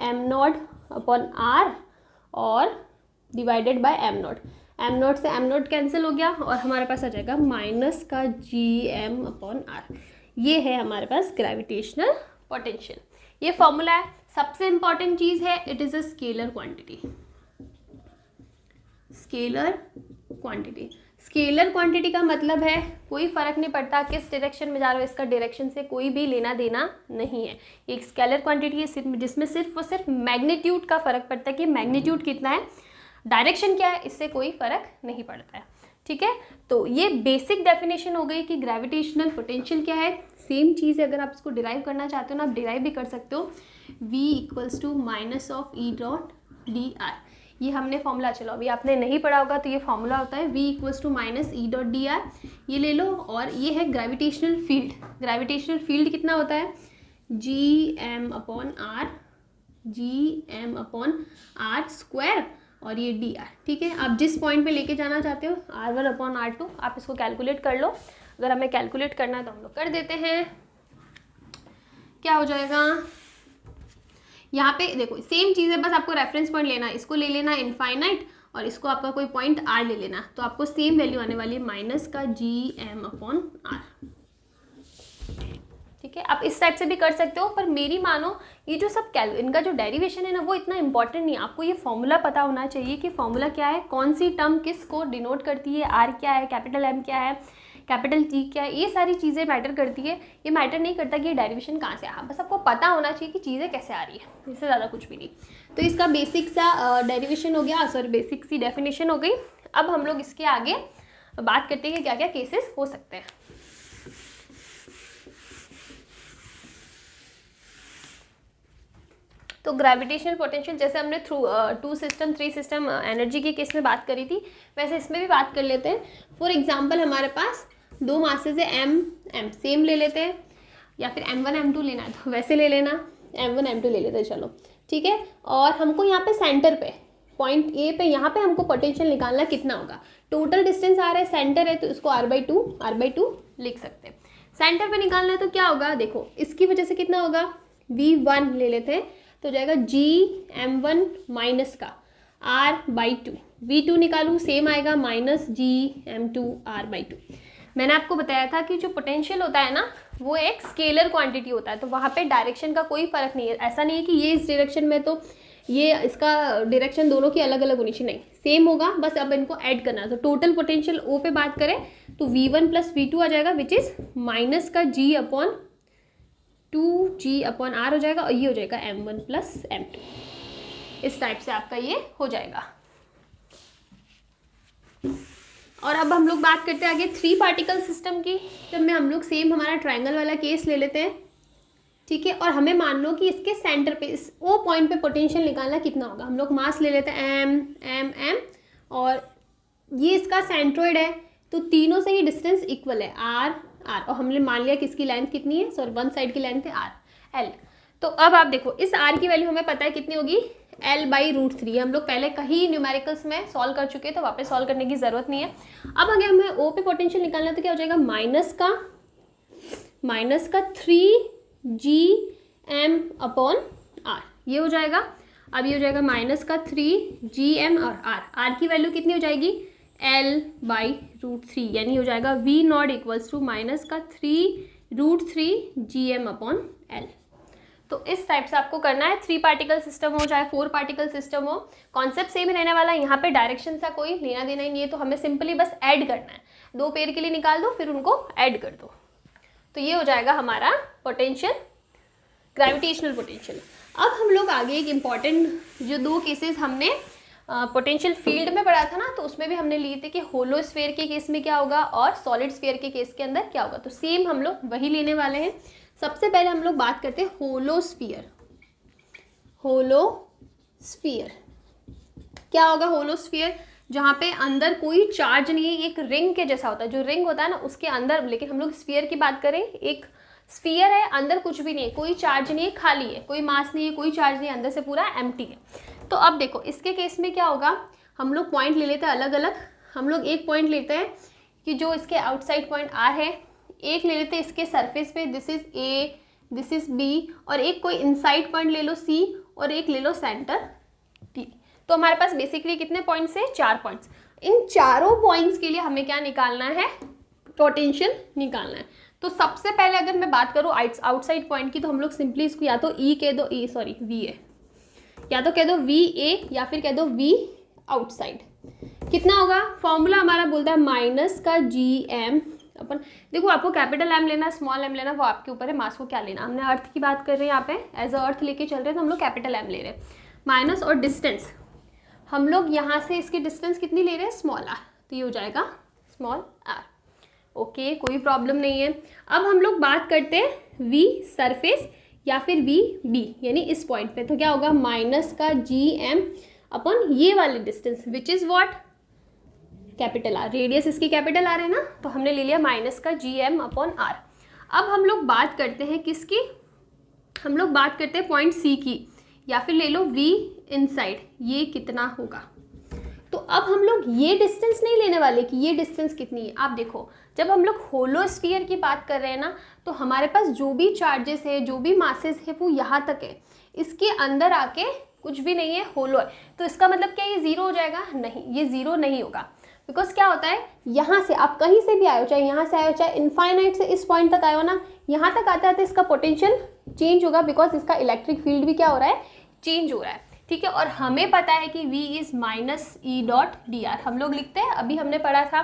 m0 अपॉन r और डिवाइडेड बाय m0। m0 से m0 कैंसिल हो गया और हमारे पास आ जाएगा माइनस का gm अपॉन r। ये है हमारे पास ग्रेविटेशनल पोटेंशियल, ये फॉर्मूला है। सबसे इंपॉर्टेंट चीज़ है, it is a scalar quantity. Scalar quantity, scalar quantity का मतलब है कोई फर्क नहीं पड़ता किस डायरेक्शन में जा रहे हो, इसका डायरेक्शन से कोई भी लेना देना नहीं है। एक स्केलर क्वांटिटी है जिसमें सिर्फ और सिर्फ मैग्नीट्यूड का फर्क पड़ता है कि मैग्नीट्यूड कितना है, डायरेक्शन क्या है, इससे कोई फर्क नहीं पड़ता है। ठीक है, तो ये बेसिक डेफिनेशन हो गई कि ग्रेविटेशनल पोटेंशियल क्या है। सेम चीज़ अगर आप इसको डिराइव करना चाहते हो ना, आप डिराइव भी कर सकते हो। v equals to minus of E dot D R, ये हमने फॉर्मूला, चलो अभी आपने नहीं पढ़ा होगा तो ये फॉर्मूला होता है v equals to minus E dot D R, ये ले लो। और ये है ग्रेविटेशनल फील्ड। ग्रेविटेशनल फील्ड कितना होता है, gm अपॉन आर स्क्वायर, और ये डी आर। ठीक है, आप जिस पॉइंट पे लेके जाना चाहते हो r1 अपॉन r2, आप इसको कैलकुलेट कर लो। अगर हमें कैलकुलेट करना है तो हम लोग कर देते हैं। क्या हो जाएगा, यहाँ पे देखो सेम चीज़ है, बस आपको रेफरेंस पॉइंट लेना है, इसको ले लेना इनफाइनाइट और इसको आपका कोई पॉइंट r ले लेना, तो आपको सेम वैल्यू आने वाली है माइनस का gm अपॉन r। ठीक है, आप इस टाइप से भी कर सकते हो, पर मेरी मानो ये जो सब इनका जो डेरिवेशन है ना वो इतना इंपॉर्टेंट नहीं है। आपको ये फॉर्मूला पता होना चाहिए कि फॉर्मूला क्या है, कौन सी टर्म किस को डिनोट करती है, r क्या है, कैपिटल M क्या है, कैपिटल टी क्या है, ये सारी चीज़ें मैटर करती है। ये मैटर नहीं करता कि ये डेरिवेशन कहाँ से आया, बस आपको पता होना चाहिए कि चीज़ें कैसे आ रही है, इससे ज़्यादा कुछ भी नहीं। तो इसका बेसिक सा डेरिवेशन हो गया, सॉरी बेसिक सी डेफिनेशन हो गई। अब हम लोग इसके आगे बात करते हैं कि क्या क्या केसेस हो सकते हैं। तो ग्रेविटेशनल पोटेंशियल जैसे हमने थ्रू 2 सिस्टम 3 सिस्टम एनर्जी के केस में बात करी थी, वैसे इसमें भी बात कर लेते हैं। फॉर एग्जांपल हमारे पास 2 मासेस है एम एम, सेम ले लेते हैं, या फिर m1 m2 लेना है तो वैसे ले लेना, m1 m2 ले लेते हैं, चलो ठीक है। और हमको यहाँ पे सेंटर पे पॉइंट ए पे यहाँ पे हमको पोटेंशियल निकालना कितना होगा। टोटल डिस्टेंस आ रहा है, सेंटर है तो इसको r/2 लिख सकते हैं। सेंटर पे निकालना है तो क्या होगा, देखो इसकी वजह से कितना होगा, v1 ले लेते हैं तो जाएगा gm1 माइनस का r/2, v2 निकालूँ सेम आएगा -gm2 r/2। मैंने आपको बताया था कि जो पोटेंशियल होता है ना वो एक स्केलर क्वांटिटी होता है, तो वहाँ पे डायरेक्शन का कोई फर्क नहीं है। ऐसा नहीं है कि ये इस डायरेक्शन में तो ये इसका डायरेक्शन दोनों की अलग अलग होनी चाहिए, नहीं सेम होगा, बस अब इनको ऐड करना है। तो टोटल पोटेंशियल O पे बात करें तो v1 + v2 आ जाएगा, विच इज़ माइनस का g/2g/r हो जाएगा, और ये हो जाएगा m1 + m2। इस टाइप से आपका ये हो जाएगा। और अब हम लोग बात करते हैं आगे 3 पार्टिकल सिस्टम की, जब में हम लोग सेम हमारा ट्रायंगल वाला केस ले लेते हैं, ठीक है। और हमें मान लो कि इसके सेंटर पे इस O पॉइंट पे पोटेंशियल निकालना कितना होगा। हम लोग मास ले लेते हैं m, और ये इसका सेंट्रोइड है, तो तीनों से ही डिस्टेंस इक्वल है r। और हमने मान लिया कि इसकी लेंथ कितनी है, सॉरी वन साइड की लेंथ है l। तो अब आप देखो इस r की वैल्यू हमें पता है कितनी होगी, l/√3। हम लोग पहले कहीं न्यूमेरिकल्स में सॉल्व कर चुके हैं, तो वापस सॉल्व करने की ज़रूरत नहीं है। अब अगर हमें O पे पोटेंशियल निकालना है तो क्या हो जाएगा, माइनस का 3gm/r, ये हो जाएगा। अब ये हो जाएगा -3gm और r की वैल्यू कितनी हो जाएगी, l/√3, यानी हो जाएगा v0 = -3√3gm/l। तो इस टाइप से आपको करना है। 3 पार्टिकल सिस्टम हो चाहे 4 पार्टिकल सिस्टम हो, कॉन्सेप्ट सेम ही रहने वाला है। यहाँ पे डायरेक्शन का कोई लेना देना ही नहीं है, तो हमें सिंपली बस ऐड करना है। 2 पेयर के लिए निकाल दो, फिर उनको ऐड कर दो, तो ये हो जाएगा हमारा पोटेंशियल, ग्रेविटेशनल पोटेंशियल। अब हम लोग आगे एक इम्पॉर्टेंट जो 2 केसेस हमने पोटेंशियल फील्ड में पढ़ा था ना, तो उसमें भी हमने लिए थे कि होलो स्फीयर के केस में क्या होगा और सॉलिड स्फीयर के केस के अंदर क्या होगा। तो सेम हम लोग वही लेने वाले हैं। सबसे पहले हम लोग बात करते हैं होलो स्फीयर। क्या होगा होलो स्फीयर, जहाँ पे अंदर कोई चार्ज नहीं है, एक रिंग के जैसा होता है। जो रिंग होता है ना उसके अंदर, लेकिन हम लोग स्फीयर की बात करें, एक स्फीयर है, अंदर कुछ भी नहीं है, कोई चार्ज नहीं है, खाली है, कोई मास नहीं है, कोई चार्ज नहीं है, अंदर से पूरा एम्प्टी है। तो अब देखो इसके केस में क्या होगा, हम लोग पॉइंट ले लेते हैं अलग अलग। हम लोग एक पॉइंट लेते हैं कि जो इसके आउटसाइड पॉइंट R है, एक ले लेते हैं इसके सरफेस पे, this is A, this is B, और एक कोई इनसाइड पॉइंट ले लो C, और एक ले लो सेंटर T। तो हमारे पास बेसिकली कितने पॉइंट्स हैं, 4 पॉइंट्स। इन चारों पॉइंट्स के लिए हमें क्या निकालना है, पोटेंशियल निकालना है। तो सबसे पहले अगर मैं बात करूँ आउटसाइड पॉइंट की, तो हम लोग सिंपली इसको या तो V कह दो, VA, या तो कह दो VA, या फिर कह दो V आउटसाइड। कितना होगा, फॉर्मूला हमारा बोलता है माइनस का GM अपन, देखो आपको कैपिटल M लेना स्मॉल m लेना वो आपके ऊपर है, मास को क्या लेना। हमने अर्थ की बात कर रहे हैं यहाँ पे, एज अ अर्थ लेके चल रहे हैं, तो हम लोग कैपिटल M ले रहे हैं। माइनस और डिस्टेंस, हम लोग यहाँ से इसकी डिस्टेंस कितनी ले रहे हैं, स्मॉल r, तो ये हो जाएगा स्मॉल r। ओके, कोई प्रॉब्लम नहीं है। अब हम लोग बात करते हैं V सरफेस या फिर VB, यानी इस पॉइंट पे, तो क्या होगा माइनस का GM अपन ये वाले distance which is what, capital R। Radius इसकी कैपिटल R है ना, तो हमने ले लिया माइनस का GM/R। अब हम लोग बात करते हैं किसकी, हम लोग बात करते हैं पॉइंट C की, या फिर ले लो V इनसाइड, ये कितना होगा। तो अब हम लोग ये डिस्टेंस नहीं लेने वाले कि ये डिस्टेंस कितनी है। आप देखो जब हम लोग होलो स्फीयर की बात कर रहे हैं ना, तो हमारे पास जो भी चार्जेस है, जो भी मासेस है, वो यहाँ तक है, इसके अंदर आके कुछ भी नहीं है, होलो है। तो इसका मतलब क्या ये ज़ीरो हो जाएगा, नहीं, ये ज़ीरो नहीं होगा। बिकॉज क्या होता है, यहाँ से आप कहीं से भी आए हो, चाहे यहाँ से आए हो, चाहे इनफाइनाइट से इस पॉइंट तक आए हो ना, यहाँ तक आते आते इसका पोटेंशियल चेंज होगा, बिकॉज इसका इलेक्ट्रिक फील्ड भी क्या हो रहा है, चेंज हो रहा है। ठीक है, और हमें पता है कि V इज़ -E.dr, हम लोग लिखते हैं, अभी हमने पढ़ा था।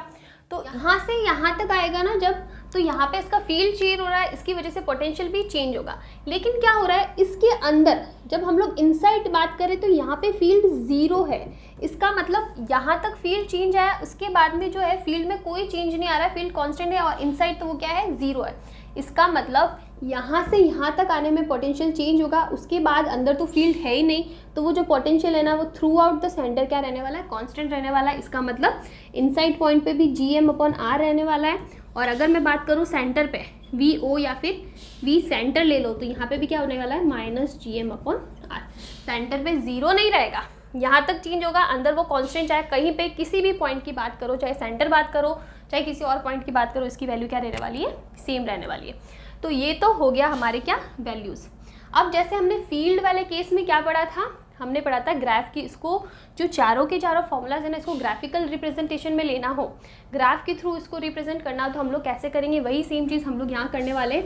तो यहाँ से यहाँ तक आएगा ना जब, तो यहाँ पे इसका फील्ड चेंज हो रहा है, इसकी वजह से पोटेंशियल भी चेंज होगा। लेकिन क्या हो रहा है इसके अंदर, जब हम लोग इनसाइड बात करें तो यहाँ पे फील्ड 0 है। इसका मतलब यहाँ तक फील्ड चेंज आया, उसके बाद में जो है फील्ड में कोई चेंज नहीं आ रहा है, फील्ड कांस्टेंट है, और इनसाइड तो वो क्या है 0 है। इसका मतलब यहाँ से यहाँ तक आने में पोटेंशियल चेंज होगा, उसके बाद अंदर तो फील्ड है ही नहीं, तो वो जो पोटेंशियल है ना वो थ्रू आउट द सेंटर क्या रहने वाला है, कांस्टेंट रहने वाला है। इसका मतलब इनसाइड पॉइंट पे भी GM/R रहने वाला है। और अगर मैं बात करूँ सेंटर पे VO या फिर V सेंटर ले लो, तो यहाँ पे भी क्या होने वाला है -GM/R। सेंटर पे 0 नहीं रहेगा, यहाँ तक चेंज होगा, अंदर वो कांस्टेंट, चाहे कहीं पे किसी भी पॉइंट की बात करो, चाहे सेंटर बात करो, चाहे किसी और पॉइंट की बात करो, इसकी वैल्यू क्या रहने वाली है, सेम रहने वाली है। तो ये तो हो गया हमारे क्या वैल्यूज़। अब जैसे हमने फील्ड वाले केस में क्या पढ़ा था, हमने पढ़ा था ग्राफ की, इसको जो चारों के चारों फॉर्मूलाज है ना, इसको ग्राफिकल रिप्रेजेंटेशन में लेना हो, ग्राफ के थ्रू इसको रिप्रेजेंट करना हो, तो हम लोग कैसे करेंगे, वही सेम चीज़ हम लोग यहाँ करने वाले।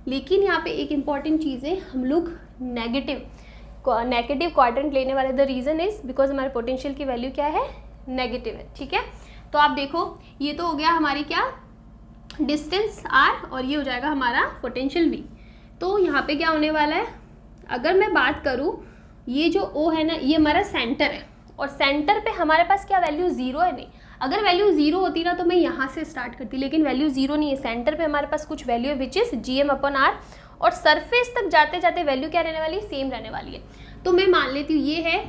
लेकिन यहाँ पे एक इम्पॉर्टेंट चीज़ है, हम लोग नेगेटिव क्वाड्रेंट लेने वाले। द रीज़न इज बिकॉज हमारे पोटेंशियल की वैल्यू क्या है, नेगेटिव है। ठीक है, तो आप देखो ये तो हो गया हमारी क्या डिस्टेंस r, और ये हो जाएगा हमारा पोटेंशियल v। तो यहाँ पे क्या होने वाला है, अगर मैं बात करूँ, ये जो O है ना, ये हमारा सेंटर है, और सेंटर पे हमारे पास क्या वैल्यू 0 है। नहीं, अगर वैल्यू 0 होती ना तो मैं यहाँ से स्टार्ट करती, लेकिन वैल्यू 0 नहीं है, सेंटर पे हमारे पास कुछ वैल्यू है विच इज़ GM/R, और सरफेस तक जाते जाते वैल्यू क्या रहने वाली है, सेम रहने वाली है। तो मैं मान लेती हूँ ये है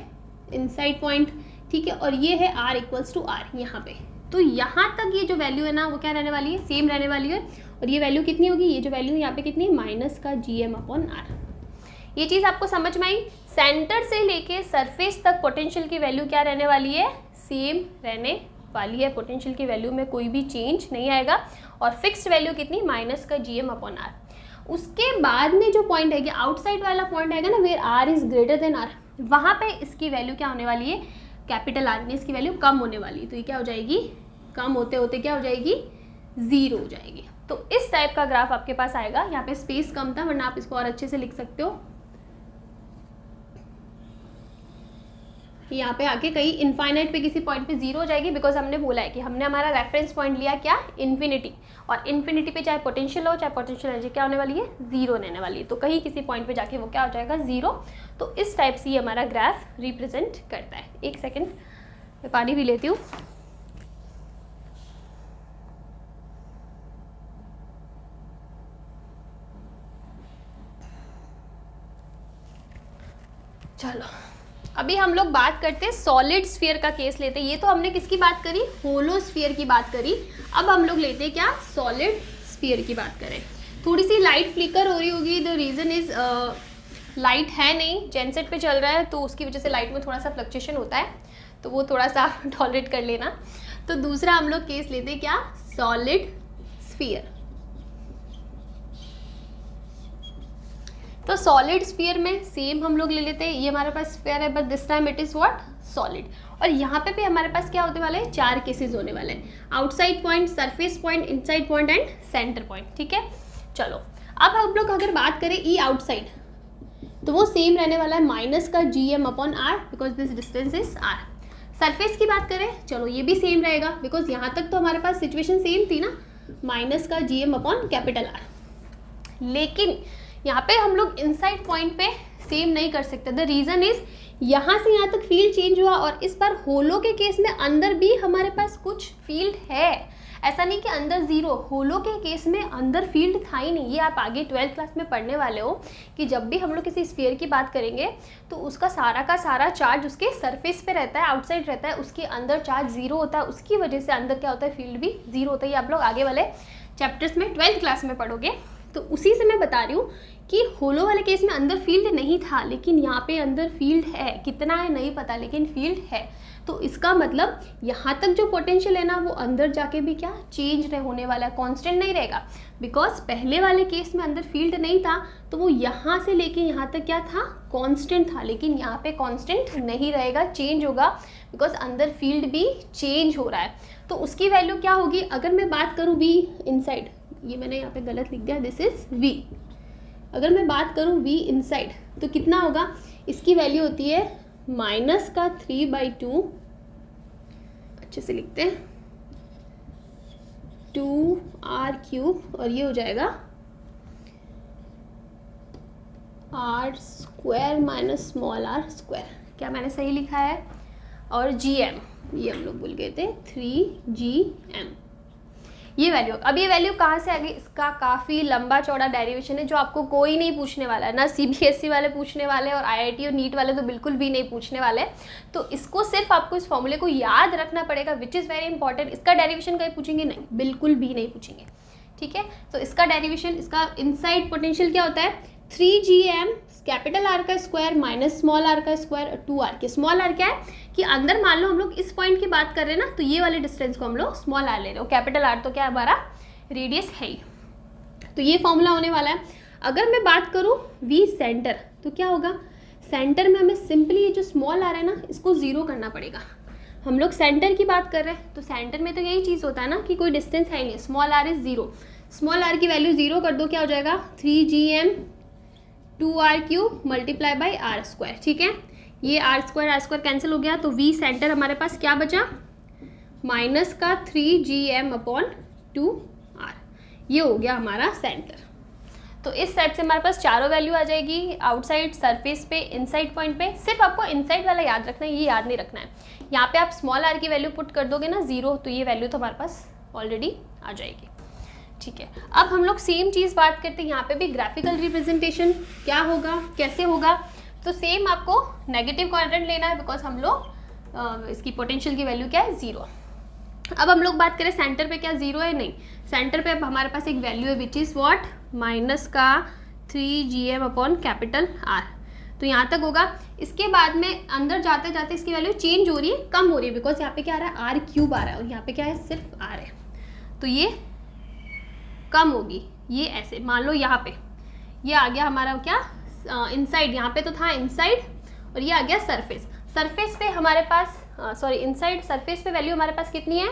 इनसाइड पॉइंट, ठीक है, और ये है R = R यहाँ पे। तो यहाँ तक ये जो वैल्यू है ना वो क्या रहने वाली है, सेम रहने वाली है। और ये वैल्यू कितनी होगी, ये जो वैल्यू है यहाँ पे कितनी, -GM/R। ये चीज़ आपको समझ में आई। सेंटर से लेके सरफेस तक पोटेंशियल की वैल्यू क्या रहने वाली है, सेम रहने वाली है। पोटेंशियल की वैल्यू में कोई भी चेंज नहीं आएगा, और फिक्स्ड वैल्यू कितनी, -GM/R। उसके बाद में जो पॉइंट है, आउटसाइड वाला पॉइंट आएगा ना, where R is greater than R, वहाँ पे इसकी वैल्यू क्या होने वाली है, कैपिटल R में इसकी वैल्यू कम होने वाली है। तो ये क्या हो जाएगी, कम होते होते क्या हो जाएगी, 0 हो जाएगी। तो इस टाइप का ग्राफ आपके पास आएगा। यहाँ पे स्पेस कम था, वरना आप इसको और अच्छे से लिख सकते हो। यहाँ पे आके कहीं इनफाइनाइट पे किसी पॉइंट पे 0 हो जाएगी, बिकॉज हमने बोला है कि हमने हमारा रेफरेंस पॉइंट लिया क्या, इन्फिनिटी, और इन्फिनिटी पे चाहे पोटेंशियल हो चाहे पोटेंशियल एनर्जी क्या होने वाली है, 0 रहने वाली है। तो कहीं किसी पॉइंट पे जाके वो क्या हो जाएगा, 0। तो इस टाइप से ये हमारा ग्राफ रिप्रेजेंट करता है। एक सेकेंड, मैं पानी भी लेती हूँ। चलो अभी हम लोग बात करते हैं सॉलिड स्फीयर का केस लेते हैं। ये तो हमने किसकी बात करी, होलो स्फीयर की बात करी। अब हम लोग लेते हैं क्या, सॉलिड स्फीयर की बात करें। थोड़ी सी लाइट फ्लिकर हो रही होगी, द रीज़न इज लाइट है नहीं, जेनसेट पे चल रहा है, तो उसकी वजह से लाइट में थोड़ा सा फ्लक्चुएशन होता है, तो वो थोड़ा सा टॉलरेट कर लेना। तो दूसरा हम लोग केस लेते हैं क्या, सॉलिड स्फीयर। तो सॉलिड स्फीयर में सेम हम लोग ले लेते हैं, ये हमारे पास स्फीयर है, but this time it is what, solid. और यहाँ पे भी हमारे पास क्या होने वाले हैं, 4 केसेस होने वाले हैं, outside point, surface point, inside point and centre point. ठीक है, चलो अब हम लोग अगर बात करें ई आउटसाइड, तो वो सेम रहने वाला है -GM/R, because this distance is R। Surface की बात करें, चलो ये भी सेम रहेगा, बिकॉज यहाँ तक तो हमारे पास सिचुएशन सेम थी ना, -GM/R। लेकिन यहाँ पे हम लोग इनसाइड पॉइंट पे सेम नहीं कर सकते। द रीज़न इज यहाँ से यहाँ तक फील्ड चेंज हुआ, और इस बार होलो के केस में अंदर भी हमारे पास कुछ फील्ड है, ऐसा नहीं कि अंदर 0। होलो के केस में अंदर फील्ड था ही नहीं। ये आप आगे 12th क्लास में पढ़ने वाले हो कि जब भी हम लोग किसी स्फीयर की बात करेंगे तो उसका सारा का सारा चार्ज उसके सरफेस पे रहता है, आउटसाइड रहता है, उसके अंदर चार्ज 0 होता है, उसकी वजह से अंदर क्या होता है, फील्ड भी 0 होता है। ये आप लोग आगे वाले चैप्टर्स में 12th क्लास में पढ़ोगे। तो उसी से मैं बता रही हूँ कि होलो वाले केस में अंदर फील्ड नहीं था, लेकिन यहाँ पे अंदर फील्ड है, कितना है नहीं पता, लेकिन फील्ड है। तो इसका मतलब यहाँ तक जो पोटेंशियल है ना वो अंदर जाके भी क्या चेंज नहीं होने वाला है, कांस्टेंट नहीं रहेगा। बिकॉज पहले वाले केस में अंदर फील्ड नहीं था, तो वो यहाँ से लेके यहाँ तक क्या था, कांस्टेंट था। लेकिन यहाँ पे कांस्टेंट नहीं रहेगा, चेंज होगा, बिकॉज अंदर फील्ड भी चेंज हो रहा है। तो उसकी वैल्यू क्या होगी, अगर मैं बात करूँ V इनसाइड, ये मैंने यहाँ पे गलत लिख दिया, दिस इज V। अगर मैं बात करूँ V इनसाइड तो कितना होगा, इसकी वैल्यू होती है -3/2, अच्छे से लिखते हैं, r³ और ये हो जाएगा r² माइनस स्मॉल r²। क्या मैंने सही लिखा है? और gm, ये हम लोग भूल गए थे, 3gm ये वैल्यू। अब ये वैल्यू कहाँ से आ गई? इसका काफ़ी लंबा चौड़ा डेरिवेशन है जो आपको कोई नहीं पूछने वाला है, ना CBSE वाले पूछने वाले और IIT और नीट वाले तो बिल्कुल भी नहीं पूछने वाले। तो इसको सिर्फ आपको इस फॉर्मूले को याद रखना पड़ेगा, विच इज़ वेरी इंपॉर्टेंट। इसका डेरिवेशन कहीं पूछेंगे नहीं, बिल्कुल भी नहीं पूछेंगे, ठीक है। तो इसका डेरिवेशन, इसका इनसाइड पोटेंशियल क्या होता है? 3gm कैपिटल R का स्क्वायर माइनस स्मॉल r का स्क्वायर 2r के। स्मॉल r क्या है कि अंदर मान लो हम लोग इस पॉइंट की बात कर रहे हैं ना, तो ये वाले डिस्टेंस को हम लोग स्मॉल r ले रहे हो, कैपिटल R तो क्या हमारा रेडियस है ही। तो ये फॉर्मूला होने वाला है। अगर मैं बात करूँ V सेंटर, तो क्या होगा? सेंटर में हमें सिंपली ये जो स्मॉल r है ना, इसको ज़ीरो करना पड़ेगा। हम लोग सेंटर की बात कर रहे हैं, तो सेंटर में तो यही चीज़ होता है ना कि कोई डिस्टेंस है नहीं, small r is zero. Small r की वैल्यू ज़ीरो कर दो, क्या हो जाएगा? 3gm 2r³ multiply by r², ठीक है। ये r² कैंसिल हो गया, तो V सेंटर हमारे पास क्या बचा? माइनस का 3gm/2r, ये हो गया हमारा सेंटर। तो इस टाइप से हमारे पास चारों वैल्यू आ जाएगी, आउटसाइड, सरफेस पे, इनसाइड पॉइंट पे। सिर्फ आपको इनसाइड वाला याद रखना है, ये याद नहीं रखना है। यहाँ पे आप स्मॉल r की वैल्यू पुट कर दोगे ना 0, तो ये वैल्यू तो हमारे पास ऑलरेडी आ जाएगी, ठीक है। अब हम लोग सेम चीज़ बात करते हैं, यहाँ पे भी ग्राफिकल रिप्रेजेंटेशन क्या होगा, कैसे होगा? तो सेम आपको नेगेटिव क्वाड्रेंट लेना है, बिकॉज हम लोग इसकी पोटेंशियल की वैल्यू क्या है? 0। अब हम लोग बात करें सेंटर पे, क्या 0 है? नहीं, सेंटर पे अब हमारे पास एक वैल्यू है विच इज़ व्हाट? माइनस का 3gm/R। तो यहाँ तक होगा। इसके बाद में अंदर जाते जाते इसकी वैल्यू चेंज हो रही है, कम हो रही है, बिकॉज यहाँ पे क्या आ रहा है? r³ आ रहा है और यहाँ पे क्या है? सिर्फ r है, तो ये कम होगी। ये ऐसे मान लो यहाँ पे ये आ गया हमारा क्या? इनसाइड, यहाँ पे तो था इनसाइड, और ये आ गया सरफेस। सरफेस पे हमारे पास इनसाइड सरफेस पे वैल्यू हमारे पास कितनी है?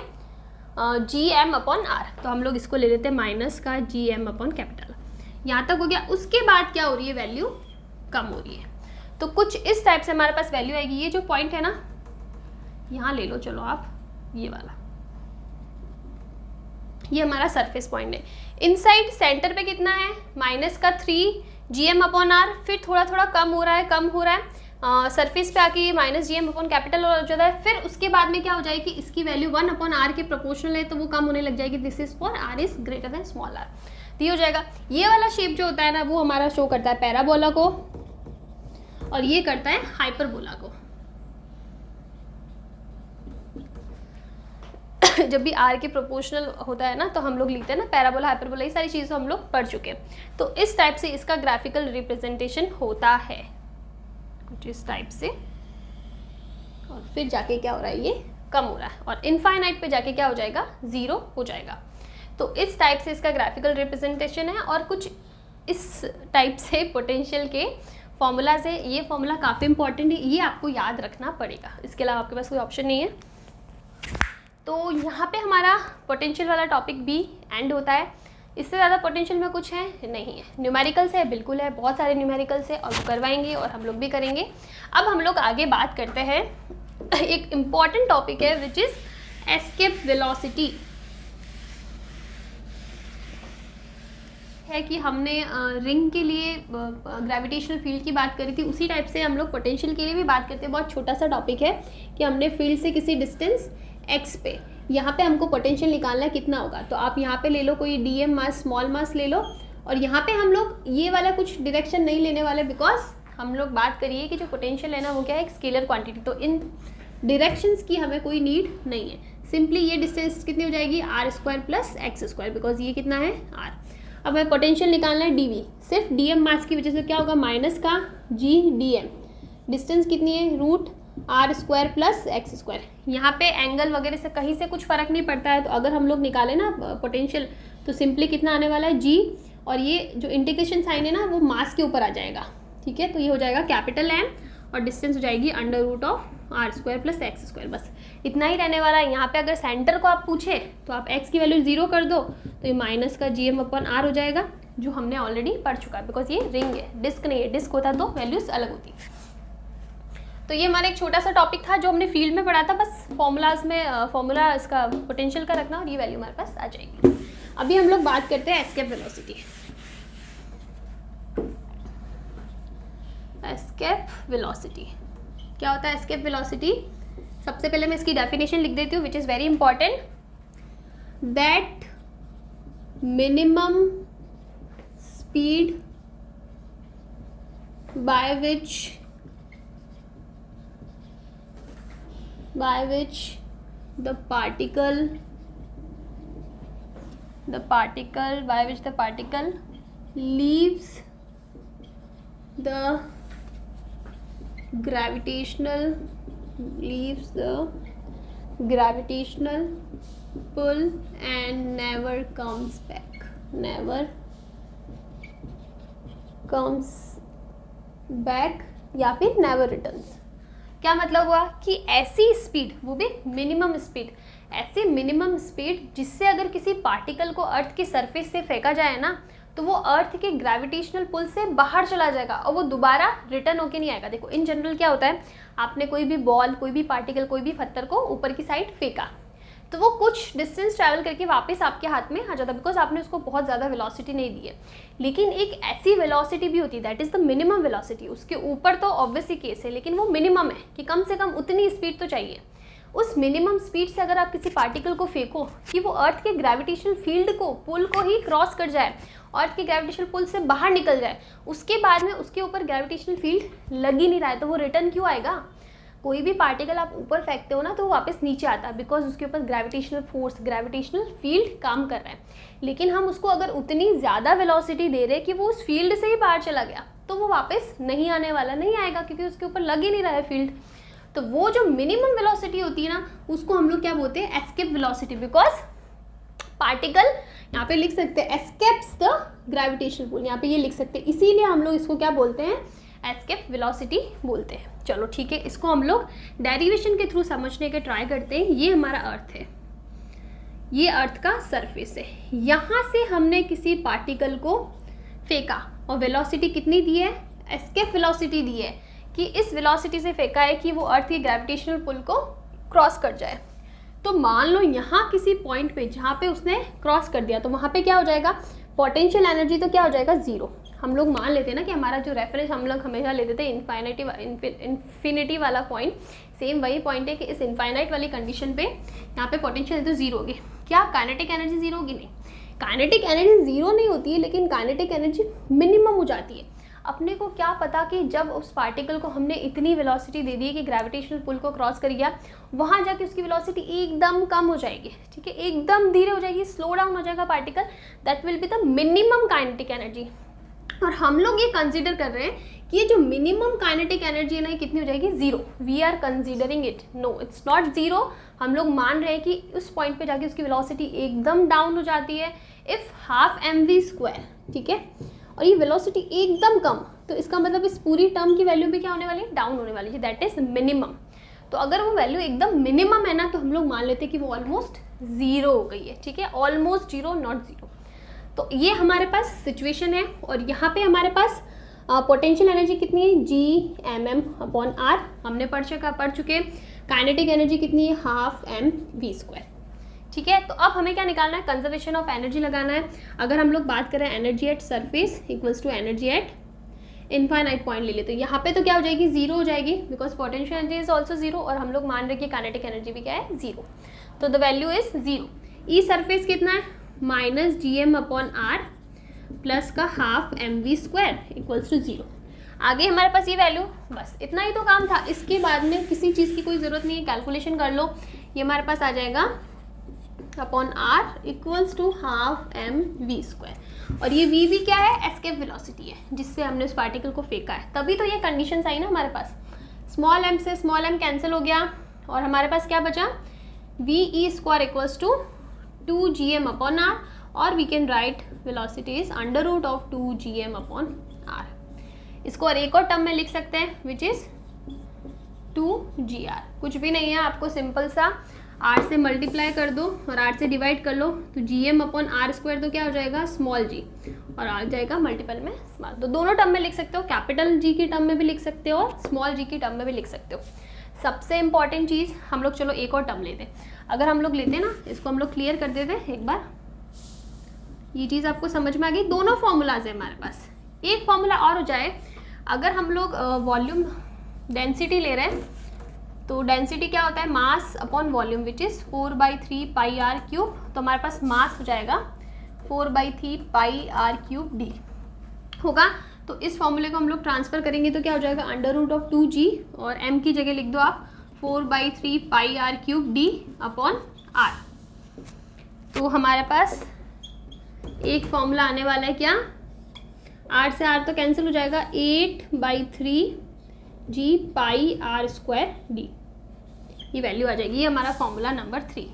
gm/r। तो हम लोग इसको ले लेते हैं माइनस का gm/कैपिटल। यहाँ तक हो गया। उसके बाद क्या हो रही है? वैल्यू कम हो रही है। तो कुछ इस टाइप से हमारे पास वैल्यू आएगी। ये जो पॉइंट है ना, यहाँ ले लो, चलो आप ये वाला, ये हमारा सरफेस पॉइंट है। इनसाइड सेंटर पे कितना है? माइनस का 3gm/r, फिर थोड़ा थोड़ा कम हो रहा है, सरफेस पे आके ये माइनस gm/कैपिटल हो जाता है। फिर उसके बाद में क्या हो जाएगी? इसकी वैल्यू 1/r के प्रोपोर्शनल है, तो वो कम होने लग जाएगी। This is for r is greater then small r, तो ये हो जाएगा। ये वाला शेप जो होता है ना, वो हमारा शो करता है पैराबोला को, और ये करता है हाइपरबोला को। जब भी r के प्रोपोर्शनल होता है ना, तो हम लोग लिखते हैं ना पैराबोला, हाइपरबोला, ये सारी चीज़ें हम लोग पढ़ चुके हैं। तो इस टाइप से इसका ग्राफिकल रिप्रेजेंटेशन होता है, कुछ इस टाइप से। और फिर जाके क्या हो रहा है? ये कम हो रहा है, और इनफाइनाइट पे जाके क्या हो जाएगा? 0 हो जाएगा। तो इस टाइप से इसका ग्राफिकल रिप्रेजेंटेशन है। और कुछ इस टाइप से पोटेंशियल के फॉर्मूलाज है। ये फॉर्मूला काफ़ी इंपॉर्टेंट है, ये आपको याद रखना पड़ेगा, इसके अलावा आपके पास कोई ऑप्शन नहीं है। तो यहाँ पे हमारा पोटेंशियल वाला टॉपिक भी एंड होता है। इससे ज़्यादा पोटेंशियल में कुछ है नहीं है। न्यूमेरिकल्स है, बिल्कुल है, बहुत सारे न्यूमेरिकल्स है, और वो करवाएंगे और हम लोग भी करेंगे। अब हम लोग आगे बात करते हैं, एक इम्पॉर्टेंट टॉपिक है विच इज़ एस्केप वेलोसिटी। है कि हमने रिंग के लिए ग्रेविटेशनल फील्ड की बात करी थी, उसी टाइप से हम लोग पोटेंशियल के लिए भी बात करते हैं। बहुत छोटा सा टॉपिक है कि हमने फील्ड से किसी डिस्टेंस x पे, यहाँ पे हमको पोटेंशियल निकालना है, कितना होगा। तो आप यहाँ पे ले लो कोई dm मास, स्मॉल मास ले लो, और यहाँ पे हम लोग ये वाला कुछ डायरेक्शन नहीं लेने वाले, बिकॉज हम लोग बात करिए कि जो पोटेंशियल है ना, वो क्या है? एक स्केलर क्वांटिटी। तो इन डायरेक्शंस की हमें कोई नीड नहीं है। सिंपली ये डिस्टेंस कितनी हो जाएगी? r² प्लस x², बिकॉज ये कितना है? r। अब हमें पोटेंशियल निकालना है dv, सिर्फ dm मास की वजह से क्या होगा? माइनस का g dm। डिस्टेंस कितनी है? √r² plus x²। यहाँ पे एंगल वगैरह से कहीं से कुछ फ़र्क नहीं पड़ता है। तो अगर हम लोग निकालें ना पोटेंशियल, तो सिंपली कितना आने वाला है? g, और ये जो इंटीग्रेशन साइन है ना, वो मास के ऊपर आ जाएगा, ठीक है। तो ये हो जाएगा कैपिटल M, और डिस्टेंस हो जाएगी √r² प्लस x²। बस इतना ही रहने वाला है। यहाँ पे अगर सेंटर को आप पूछे तो आप x की वैल्यू 0 कर दो, तो ये माइनस का gm/r हो जाएगा, जो हमने ऑलरेडी पढ़ चुका है, बिकॉज ये रिंग है, डिस्क नहीं है। डिस्क होता तो वैल्यूज अलग होती। तो ये हमारा एक छोटा सा टॉपिक था जो हमने फील्ड में पढ़ा था। बस फॉर्मूलाज में फॉर्मूला इसका पोटेंशियल का रखना, और ये वैल्यू हमारे पास आ जाएगी। अभी हम लोग बात करते हैं एस्केप वेलोसिटी। एस्केप वेलोसिटी क्या होता है? एस्केप वेलोसिटी, सबसे पहले मैं इसकी डेफिनेशन लिख देती हूँ which is very important, that minimum speed by which the particle leaves the gravitational pull and never comes back या फिर नेवर रिटर्न्स। क्या मतलब हुआ कि ऐसी स्पीड, वो भी मिनिमम स्पीड, ऐसी मिनिमम स्पीड जिससे अगर किसी पार्टिकल को अर्थ की सरफेस से फेंका जाए ना तो वो अर्थ के ग्रेविटेशनल पुल से बाहर चला जाएगा और वो दोबारा रिटर्न होके नहीं आएगा। देखो इन जनरल क्या होता है, आपने कोई भी बॉल, कोई भी पार्टिकल, कोई भी पत्थर को ऊपर की साइड फेंका तो वो कुछ डिस्टेंस ट्रैवल करके वापस आपके हाथ में आ जाता, बिकॉज आपने उसको बहुत ज़्यादा वेलोसिटी नहीं दी है। लेकिन एक ऐसी वेलोसिटी भी होती है that is the minimum velocity, उसके ऊपर तो ऑब्वियसली केस है लेकिन वो मिनिमम है कि कम से कम उतनी स्पीड तो चाहिए। उस मिनिमम स्पीड से अगर आप किसी पार्टिकल को फेंको कि वो अर्थ के ग्रेविटेशनल फील्ड को, पुल को ही क्रॉस कर जाए, अर्थ के ग्रेविटेशनल पुल से बाहर निकल जाए, उसके बाद में उसके ऊपर ग्रेविटेशनल फील्ड लग ही नहीं रहा है, तो वो रिटर्न क्यों आएगा? कोई भी पार्टिकल आप ऊपर फेंकते हो ना तो वो वापस नीचे आता है, बिकॉज उसके ऊपर ग्रेविटेशनल फोर्स, ग्रेविटेशनल फील्ड काम कर रहा है। लेकिन हम उसको अगर उतनी ज़्यादा वेलोसिटी दे रहे हैं कि वो उस फील्ड से ही बाहर चला गया तो वो वापस नहीं आने वाला, नहीं आएगा, क्योंकि उसके ऊपर लग ही नहीं रहा है फील्ड। तो वो जो मिनिमम वेलोसिटी होती है ना उसको हम लोग क्या बोलते हैं? एस्केप वेलोसिटी, बिकॉज पार्टिकल यहाँ पे लिख सकते हैं एस्केप्स द ग्रेविटेशनल पुल, यहाँ पे ये लिख सकते हैं, इसीलिए हम लोग इसको क्या बोलते हैं? एस्केप वेलोसिटी बोलते हैं। चलो ठीक है, इसको हम लोग डेरिवेशन के थ्रू समझने के ट्राई करते हैं। ये हमारा अर्थ है, ये अर्थ का सरफेस है, यहाँ से हमने किसी पार्टिकल को फेंका और वेलोसिटी कितनी दी है? एस्केप वेलोसिटी दी है कि इस वेलोसिटी से फेंका है कि वो अर्थ के ग्रेविटेशनल पुल को क्रॉस कर जाए। तो मान लो यहाँ किसी पॉइंट पे जहाँ पे उसने क्रॉस कर दिया तो वहाँ पे क्या हो जाएगा? पोटेंशियल एनर्जी तो क्या हो जाएगा? ज़ीरो। हम लोग मान लेते हैं ना कि हमारा जो रेफरेंस हम लोग हमेशा लेते थे इन्फिनिटी वाला पॉइंट, सेम वही पॉइंट है कि इस इनफाइनाइट वाली कंडीशन पे यहाँ पे पोटेंशियल तो जीरो होगी। क्या काइनेटिक एनर्जी जीरो होगी? नहीं, काइनेटिक एनर्जी जीरो नहीं होती है, लेकिन काइनेटिक एनर्जी मिनिमम हो जाती है। अपने को क्या पता कि जब उस पार्टिकल को हमने इतनी वेलोसिटी दे दी है कि ग्रेविटेशनल पुल को क्रॉस कर गया, वहाँ जाके उसकी वेलोसिटी एकदम कम हो जाएगी, ठीक है, एकदम धीरे हो जाएगी, स्लो डाउन हो जाएगा particle, that will be the minimum kinetic energy. और हम लोग ये कंसीडर कर रहे हैं कि ये जो मिनिमम काइनेटिक एनर्जी है ना, कितनी हो जाएगी? Zero. We are considering it, no it's not zero. हम लोग मान रहे हैं कि उस पॉइंट पे जाके उसकी वेलोसिटी एकदम डाउन हो जाती है, इफ़ हाफ mv², ठीक है, और ये वेलोसिटी एकदम कम, तो इसका मतलब इस पूरी टर्म की वैल्यू भी क्या होने वाली है? डाउन होने वाली है, दैट इज मिनिमम। तो अगर वो वैल्यू एकदम मिनिमम है ना तो हम लोग मान लेते हैं कि वो ऑलमोस्ट जीरो हो गई है, ठीक है, ऑलमोस्ट जीरो, नॉट जीरो। तो ये हमारे पास सिचुएशन है और यहाँ पे हमारे पास पोटेंशियल एनर्जी कितनी है? G/m/r हमने पढ़ चुके। काइनेटिक एनर्जी कितनी है? हाफ mv², ठीक है। तो अब हमें क्या निकालना है? कंजर्वेशन ऑफ एनर्जी लगाना है। अगर हम लोग बात करें energy at surface equals to energy at infinite point ले ले, तो यहाँ पे तो क्या हो जाएगी? जीरो हो जाएगी, because potential energy is also zero और हम लोग मान रहे कि काइनेटिक एनर्जी भी क्या है? जीरो। तो the value is zero. E surface कितना है? -Gm/r प्लस का half mv² equals to zero. आगे हमारे पास ये वैल्यू, बस इतना ही तो काम था। इसके बाद में किसी चीज़ की कोई ज़रूरत नहीं है, कैलकुलेशन कर लो। ये हमारे पास आ जाएगा upon r equals to half mv², और ये v भी क्या है? एस्केप वेलोसिटी है जिससे हमने उस पार्टिकल को फेंका है। तभी तो ये कंडीशन आई ना हमारे पास। स्मॉल m से स्मॉल m कैंसिल हो गया और हमारे पास क्या बचा? ve² इक्वल्स टू 2Gm/r, और we can write velocity is √of 2Gm/r। इसको और एक और टर्म में लिख सकते हैं विच इज़ 2gr। कुछ भी नहीं है, आपको सिंपल सा r से मल्टीप्लाई कर दो और r से डिवाइड कर लो, तो Gm/r² तो क्या हो जाएगा? स्मॉल g, और आ जाएगा मल्टीपल में स्मॉल। तो दोनों टर्म में लिख सकते हो, कैपिटल G की टर्म में भी लिख सकते हो और स्मॉल g की टर्म में भी लिख सकते हो। सबसे इंपॉर्टेंट चीज़ हम लोग, चलो एक और टर्म लेते हैं। अगर हम लोग लेते हैं ना, इसको हम लोग क्लियर कर देते हैं एक बार। ये चीज़ आपको समझ में आ गई। दोनों फॉर्मूलाज है हमारे पास। एक फॉर्मूला और हो जाए, अगर हम लोग वॉल्यूम डेंसिटी ले रहे हैं तो डेंसिटी क्या होता है, mass upon volume which is 4/3 pi R cube. तो हमारे पास मास हो जाएगा 4/3 पाई आर क्यूब डी होगा। तो इस फॉर्मूले को हम लोग ट्रांसफर करेंगे तो क्या हो जाएगा, √2g, और m की जगह लिख दो आप 4/3 pi R cube D upon R. तो हमारे पास एक फॉर्मूला आने वाला है क्या, r से r तो कैंसिल हो जाएगा, 8/3g pi R square D, ये वैल्यू आ जाएगी। ये हमारा formula number 3।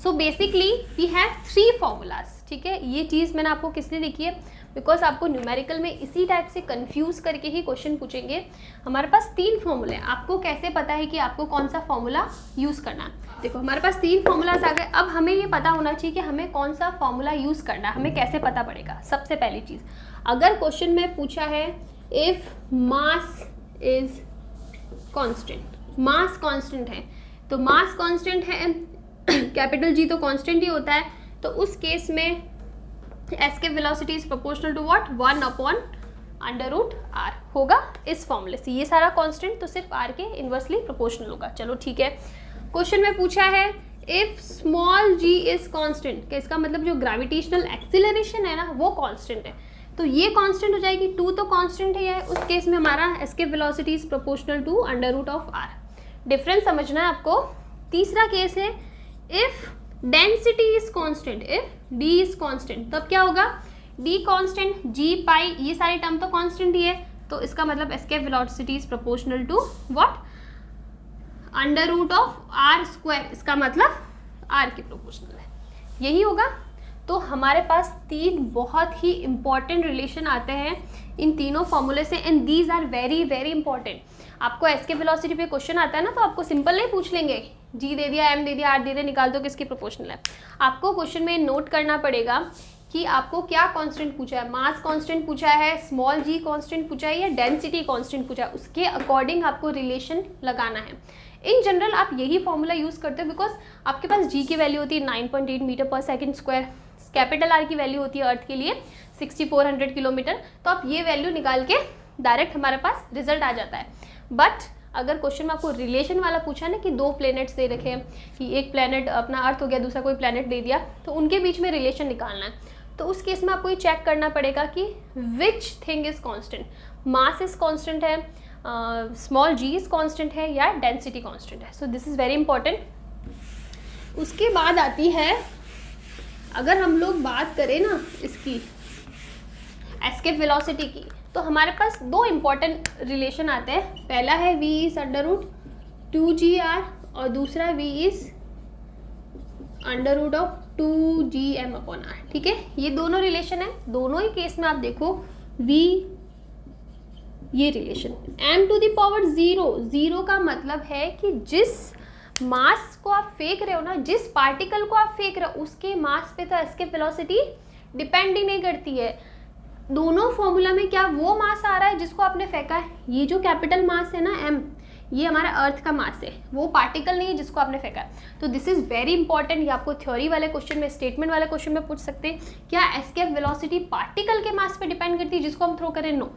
So basically we have 3 formulas, ठीक है। ये चीज़ मैंने आपको किस लिए लिखी है, बिकॉज आपको न्यूमेरिकल में इसी टाइप से कंफ्यूज करके ही क्वेश्चन पूछेंगे। हमारे पास 3 फॉर्मूले हैं, आपको कैसे पता है कि आपको कौन सा फॉर्मूला यूज़ करना है। देखो हमारे पास 3 फॉर्मूलाज आ गए। अब हमें ये पता होना चाहिए कि हमें कौन सा फॉर्मूला यूज़ करना है। हमें कैसे पता पड़ेगा, सबसे पहली चीज़, अगर क्वेश्चन में पूछा है if mass is constant, mass constant है, तो मास कांस्टेंट है, कैपिटल जी तो कांस्टेंट ही होता है, तो उस केस में escape velocity is proportional to what, 1/√r होगा इस फॉर्मूले से। ये सारा कांस्टेंट तो सिर्फ r के इन्वर्सली प्रोपोर्शनल होगा। चलो ठीक है। क्वेश्चन में पूछा है if small g is constant, कि इसका मतलब जो ग्रेविटेशनल एक्सीलरेशन है ना वो कांस्टेंट है, तो ये कांस्टेंट हो जाएगी, 2 तो कांस्टेंट है, उस केस में हमारा escape velocity is proportional to √r। Difference समझना है आपको। तीसरा केस है if density is constant, if d is constant, तब क्या होगा, d कांस्टेंट, g पाई, ये सारे टर्म तो कांस्टेंट ही है, तो इसका मतलब escape velocity is proportional to what, √r², इसका मतलब r के प्रोपोर्शनल है, यही होगा। तो हमारे पास 3 बहुत ही इंपॉर्टेंट रिलेशन आते हैं इन तीनों फॉर्मूले से, and these are very very important. आपको एस्केप वेलोसिटी पे क्वेश्चन आता है ना, तो आपको सिंपल नहीं पूछ लेंगे, g दे दिया, m दे दिया, r दे दिया, निकाल दो किसकी प्रोपोर्शनल है। आपको क्वेश्चन में नोट करना पड़ेगा कि आपको क्या कांस्टेंट पूछा है, मास कांस्टेंट पूछा है, स्मॉल g कांस्टेंट पूछा है, या डेंसिटी कांस्टेंट पूछा है, उसके अकॉर्डिंग आपको रिलेशन लगाना है। इन जनरल आप यही फॉर्मूला यूज़ करते हो, बिकॉज आपके पास g की वैल्यू होती है 9.8 मीटर पर सेकेंड स्क्वायर, कैपिटल R की वैल्यू होती है अर्थ के लिए 6400 किलोमीटर, तो आप ये वैल्यू निकाल के डायरेक्ट हमारे पास रिजल्ट आ जाता है। बट अगर क्वेश्चन में आपको रिलेशन वाला पूछा ना कि 2 प्लैनेट्स दे रखे हैं, कि एक प्लैनेट अपना अर्थ हो गया, दूसरा कोई प्लैनेट दे दिया, तो उनके बीच में रिलेशन निकालना है, तो उस केस में आपको ये चेक करना पड़ेगा कि which thing is constant, mass is constant है, स्मॉल g इज कांस्टेंट है, या डेंसिटी कांस्टेंट है। So this is very important. उसके बाद आती है, अगर हम लोग बात करें ना इसकी एस्केप वेलोसिटी की, तो हमारे पास 2 इंपॉर्टेंट रिलेशन आते हैं। पहला है v इज √2gr और दूसरा v इज √2gm/r, ठीक है। ये दोनों रिलेशन है, दोनों ही केस में आप देखो v, ये रिलेशन m⁻0 का मतलब है कि जिस मास को आप फेंक रहे हो ना, जिस पार्टिकल को आप फेंक रहे हो उसके मास पे तो एस्केप वेलोसिटी डिपेंड ही नहीं करती है। दोनों फॉर्मूला में क्या वो मास आ रहा है जिसको आपने फेंका है, ये जो कैपिटल मास है ना m, ये हमारा अर्थ का मास है, वो पार्टिकल नहीं है जिसको आपने फेंका है। तो दिस इज वेरी इंपॉर्टेंट, ये आपको थ्योरी वाले क्वेश्चन में, स्टेटमेंट वाले क्वेश्चन में पूछ सकते हैं, क्या एस्केप वेलोसिटी पार्टिकल के मास पे डिपेंड करती है जिसको हम थ्रो करें, नो।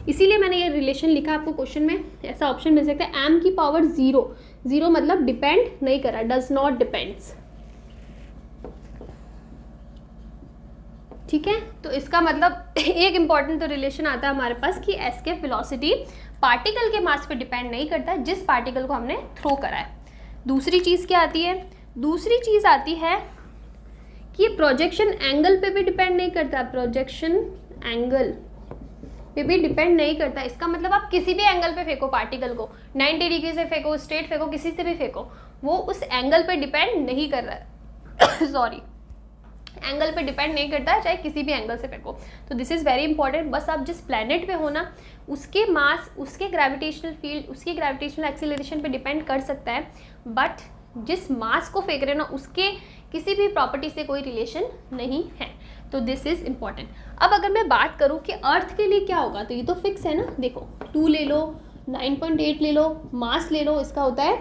इसीलिए मैंने ये रिलेशन लिखा आपको क्वेश्चन में, ऐसा ऑप्शन मिल सकता है m⁻0 मतलब डिपेंड नहीं करा, डज नॉट डिपेंड्स, ठीक है। तो इसका मतलब एक इंपॉर्टेंट तो रिलेशन आता है हमारे पास कि एस्केप वेलोसिटी पार्टिकल के मास पे डिपेंड नहीं करता जिस पार्टिकल को हमने थ्रो करा है। दूसरी चीज़ क्या आती है, दूसरी चीज़ आती है कि प्रोजेक्शन एंगल पे भी डिपेंड नहीं करता, प्रोजेक्शन एंगल पे भी डिपेंड नहीं करता। इसका मतलब आप किसी भी एंगल पे फेंको पार्टिकल को, 90 डिग्री से फेंको, स्ट्रेट फेंको, किसी से भी फेंको, वो उस एंगल पे डिपेंड नहीं कर रहा है सॉरी, एंगल पे डिपेंड नहीं करता है, चाहे किसी भी एंगल से फेंको। तो दिस इज़ वेरी इंपॉर्टेंट। बस आप जिस प्लैनेट पे हो ना, उसके मास, उसके ग्रेविटेशनल फील्ड, उसकी ग्रेविटेशनल एक्सीलरेशन पे डिपेंड कर सकता है, बट जिस मास को फेंक रहे हो ना, उसके किसी भी प्रॉपर्टी से कोई रिलेशन नहीं है। तो दिस इज़ इम्पॉर्टेंट। अब अगर मैं बात करूँ कि अर्थ के लिए क्या होगा, तो ये तो फिक्स है ना, देखो 2 ले लो, 9.8 ले लो, मास ले लो, इसका होता है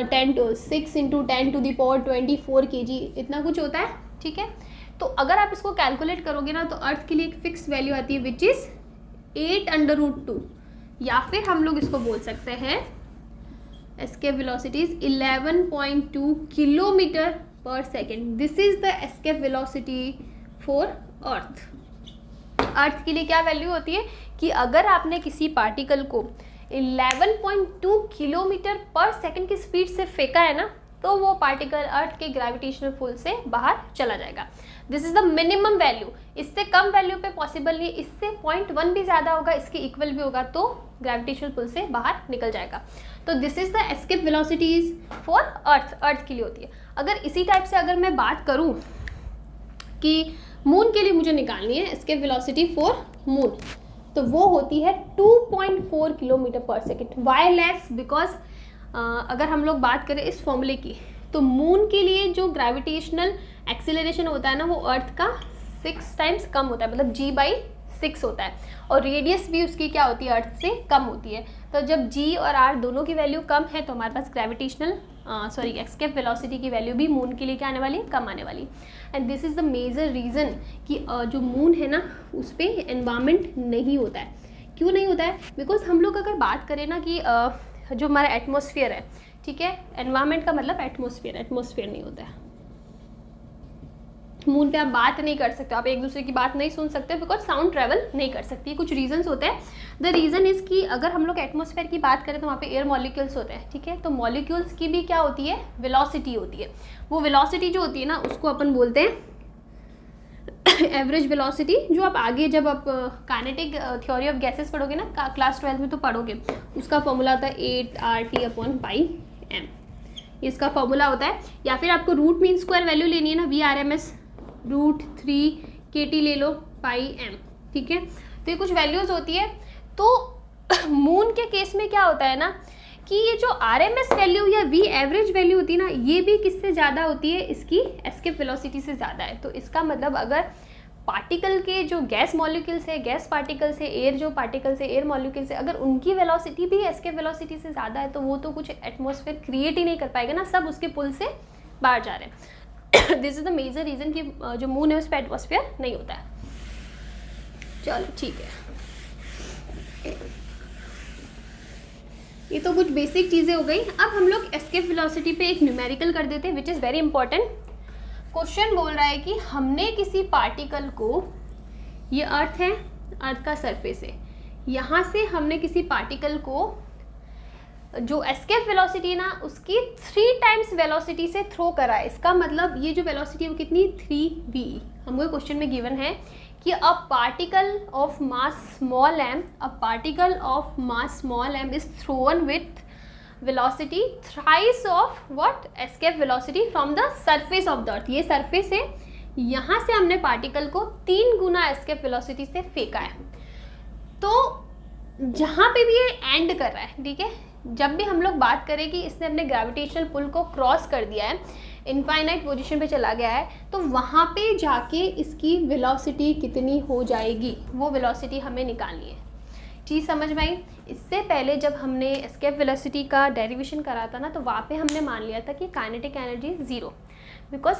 6 × 10⁻24 kg, इतना कुछ होता है, ठीक है। तो अगर आप इसको कैलकुलेट करोगे ना तो अर्थ के लिए एक फिक्स वैल्यू आती है विच इज़ 8√2, या फिर हम लोग इसको बोल सकते हैं escape velocity is 11.2 kilometre per second. This is the escape velocity for earth. Earth के लिए क्या वैल्यू होती है कि अगर आपने किसी पार्टिकल को 11.2 किलोमीटर पर सेकेंड की स्पीड से फेंका है ना, तो वो पार्टिकल अर्थ के ग्रेविटेशनल पुल से बाहर चला जाएगा। This is the minimum value. इससे कम वैल्यू पे पॉसिबल नहीं है, इससे 0.1 भी ज़्यादा होगा, इसके इक्वल भी होगा तो ग्रेविटेशनल पुल से बाहर निकल जाएगा। तो this is the escape velocities for earth, earth के लिए होती है। अगर इसी टाइप से अगर मैं बात करूँ कि मून के लिए मुझे निकालनी है एस्केप वेलोसिटी फॉर मून, तो वो होती है 2.4 kilometre per second. Y less? Because अगर हम लोग बात करें इस फॉर्मूले की, तो मून के लिए जो ग्रेविटेशनल एक्सीलरेशन होता है ना, वो अर्थ का 6 टाइम्स कम होता है, मतलब g/6 होता है, और रेडियस भी उसकी क्या होती है, अर्थ से कम होती है। तो जब g और r दोनों की वैल्यू कम है तो हमारे पास ग्रेविटेशनल एस्केप वेलोसिटी की वैल्यू भी मून के लिए क्या आने वाली है, कम आने वाली। And this is the major reason कि जो मून है ना उस पर एनवायरमेंट नहीं होता है। क्यों नहीं होता है? बिकॉज हम लोग अगर बात करें ना कि जो हमारा एटमॉस्फेयर है, ठीक है, एनवायरमेंट का मतलब एटमॉस्फेयर नहीं होता है। मून पे आप बात नहीं कर सकते, आप एक दूसरे की बात नहीं सुन सकते, बिकॉज साउंड ट्रैवल नहीं कर सकती। कुछ रीजंस होते हैं। द रीज़न इज़ कि अगर हम लोग एटमॉस्फेयर की बात करें तो वहाँ पे एयर मॉलिक्यूल्स होते हैं, ठीक है, तो मॉलिक्यूल्स की भी क्या होती है, वेलोसिटी होती है। वो वेलोसिटी जो होती है ना उसको अपन बोलते हैं एवरेज वेलोसिटी, जो आप आगे जब आप काइनेटिक थ्योरी ऑफ गैसेस पढ़ोगे ना क्लास 12 में तो पढ़ोगे, उसका फॉर्मूला होता है 8RT/πm, इसका फॉर्मूला होता है। या फिर आपको रूट मीन स्क्वायर वैल्यू लेनी है ना, VRMS √3 kT ले लो πm, ठीक है। तो ये कुछ वैल्यूज़ होती है। तो मून के केस में क्या होता है ना कि ये जो RMS वैल्यू या V एवरेज वैल्यू होती है ना, ये भी किससे ज़्यादा होती है, इसकी एस्केप वेलोसिटी से ज़्यादा है। तो इसका मतलब अगर पार्टिकल के जो गैस मॉलिक्यूल्स है, गैस पार्टिकल्स है, एयर जो पार्टिकल्स है, एयर मॉलिक्यूल्स है, अगर उनकी वेलोसिटी भी एस्केप वेलोसिटी से ज़्यादा है तो वो तो कुछ एटमॉस्फेयर क्रिएट ही नहीं कर पाएगा ना, सब उसके पुल से बाहर जा रहे हैं। This is the major reason कि जो मून है उस पर एटमॉस्फेयर नहीं होता है। चलो ठीक है, ये तो कुछ बेसिक चीज़ें हो गई। अब हम लोग एस्केप वेलोसिटी पे एक न्यूमेरिकल कर देते हैं which is very important. Question बोल रहा है कि हमने किसी पार्टिकल को, ये अर्थ है, अर्थ का सरफेस है, यहाँ से हमने किसी पार्टिकल को जो एस्केप वेलोसिटी है ना उसकी 3 टाइम्स वेलोसिटी से थ्रो करा है। इसका मतलब ये जो वेलोसिटी है वो कितनी, 3v। हमको क्वेश्चन में गिवन है कि a particle of mass small m is throne with velocity thrice of what escape velocity from the surface of the earth। ये सरफेस है, यहाँ से हमने पार्टिकल को 3 गुना एस्केप वेलोसिटी से फेंका है। तो जहाँ पे भी ये एंड कर रहा है, ठीक है, जब भी हम लोग बात करें कि इसने अपने ग्रेविटेशनल पुल को क्रॉस कर दिया है, इनफाइनाइट पोजीशन पे चला गया है, तो वहाँ पे जाके इसकी वेलोसिटी कितनी हो जाएगी, वो वेलोसिटी हमें निकालनी है। चीज़ समझ में आई? इससे पहले जब हमने एस्केप वेलोसिटी का डेरिवेशन करा था ना, तो वहाँ पे हमने मान लिया था कि काइनेटिक एनर्जी 0, बिकॉज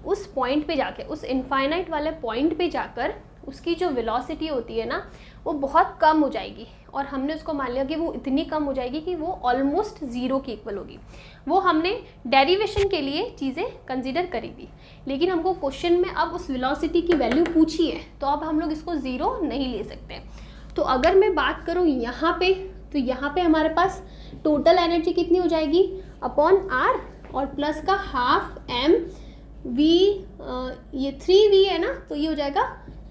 उस पॉइंट पे जाके, उस इनफाइनाइट वाले पॉइंट पे जाकर उसकी जो वेलोसिटी होती है ना वो बहुत कम हो जाएगी, और हमने उसको मान लिया कि वो इतनी कम हो जाएगी कि वो ऑलमोस्ट 0 के इक्वल होगी। वो हमने डेरिवेशन के लिए चीज़ें कंसिडर करी थी, लेकिन हमको क्वेश्चन में अब उस वेलोसिटी की वैल्यू पूछी है, तो अब हम लोग इसको 0 नहीं ले सकते। तो अगर मैं बात करूँ यहाँ पे, तो यहाँ पे हमारे पास टोटल एनर्जी कितनी हो जाएगी, अपॉन r, और प्लस का हाफ m v, ये 3v है ना, तो ये हो जाएगा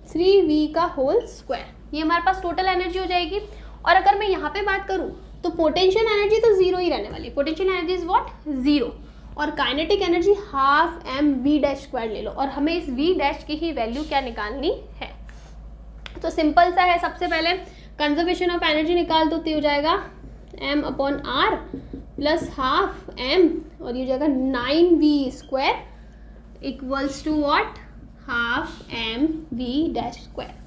3v का होल स्क्वायर। ये हमारे पास टोटल एनर्जी हो जाएगी। और अगर मैं यहाँ पे बात करूँ तो पोटेंशियल एनर्जी तो 0 ही रहने वाली, पोटेंशियल एनर्जी इज व्हाट, 0, और kinetic energy half m v dash square ले लो, और हमें इस v डैश की ही वैल्यू क्या निकालनी है। तो सिंपल सा है, सबसे पहले कंजर्वेशन ऑफ एनर्जी निकाल दो, तो हो जाएगा m/r प्लस हाफ m, और ये हो जाएगा 9v square equals to what, half m v dash square.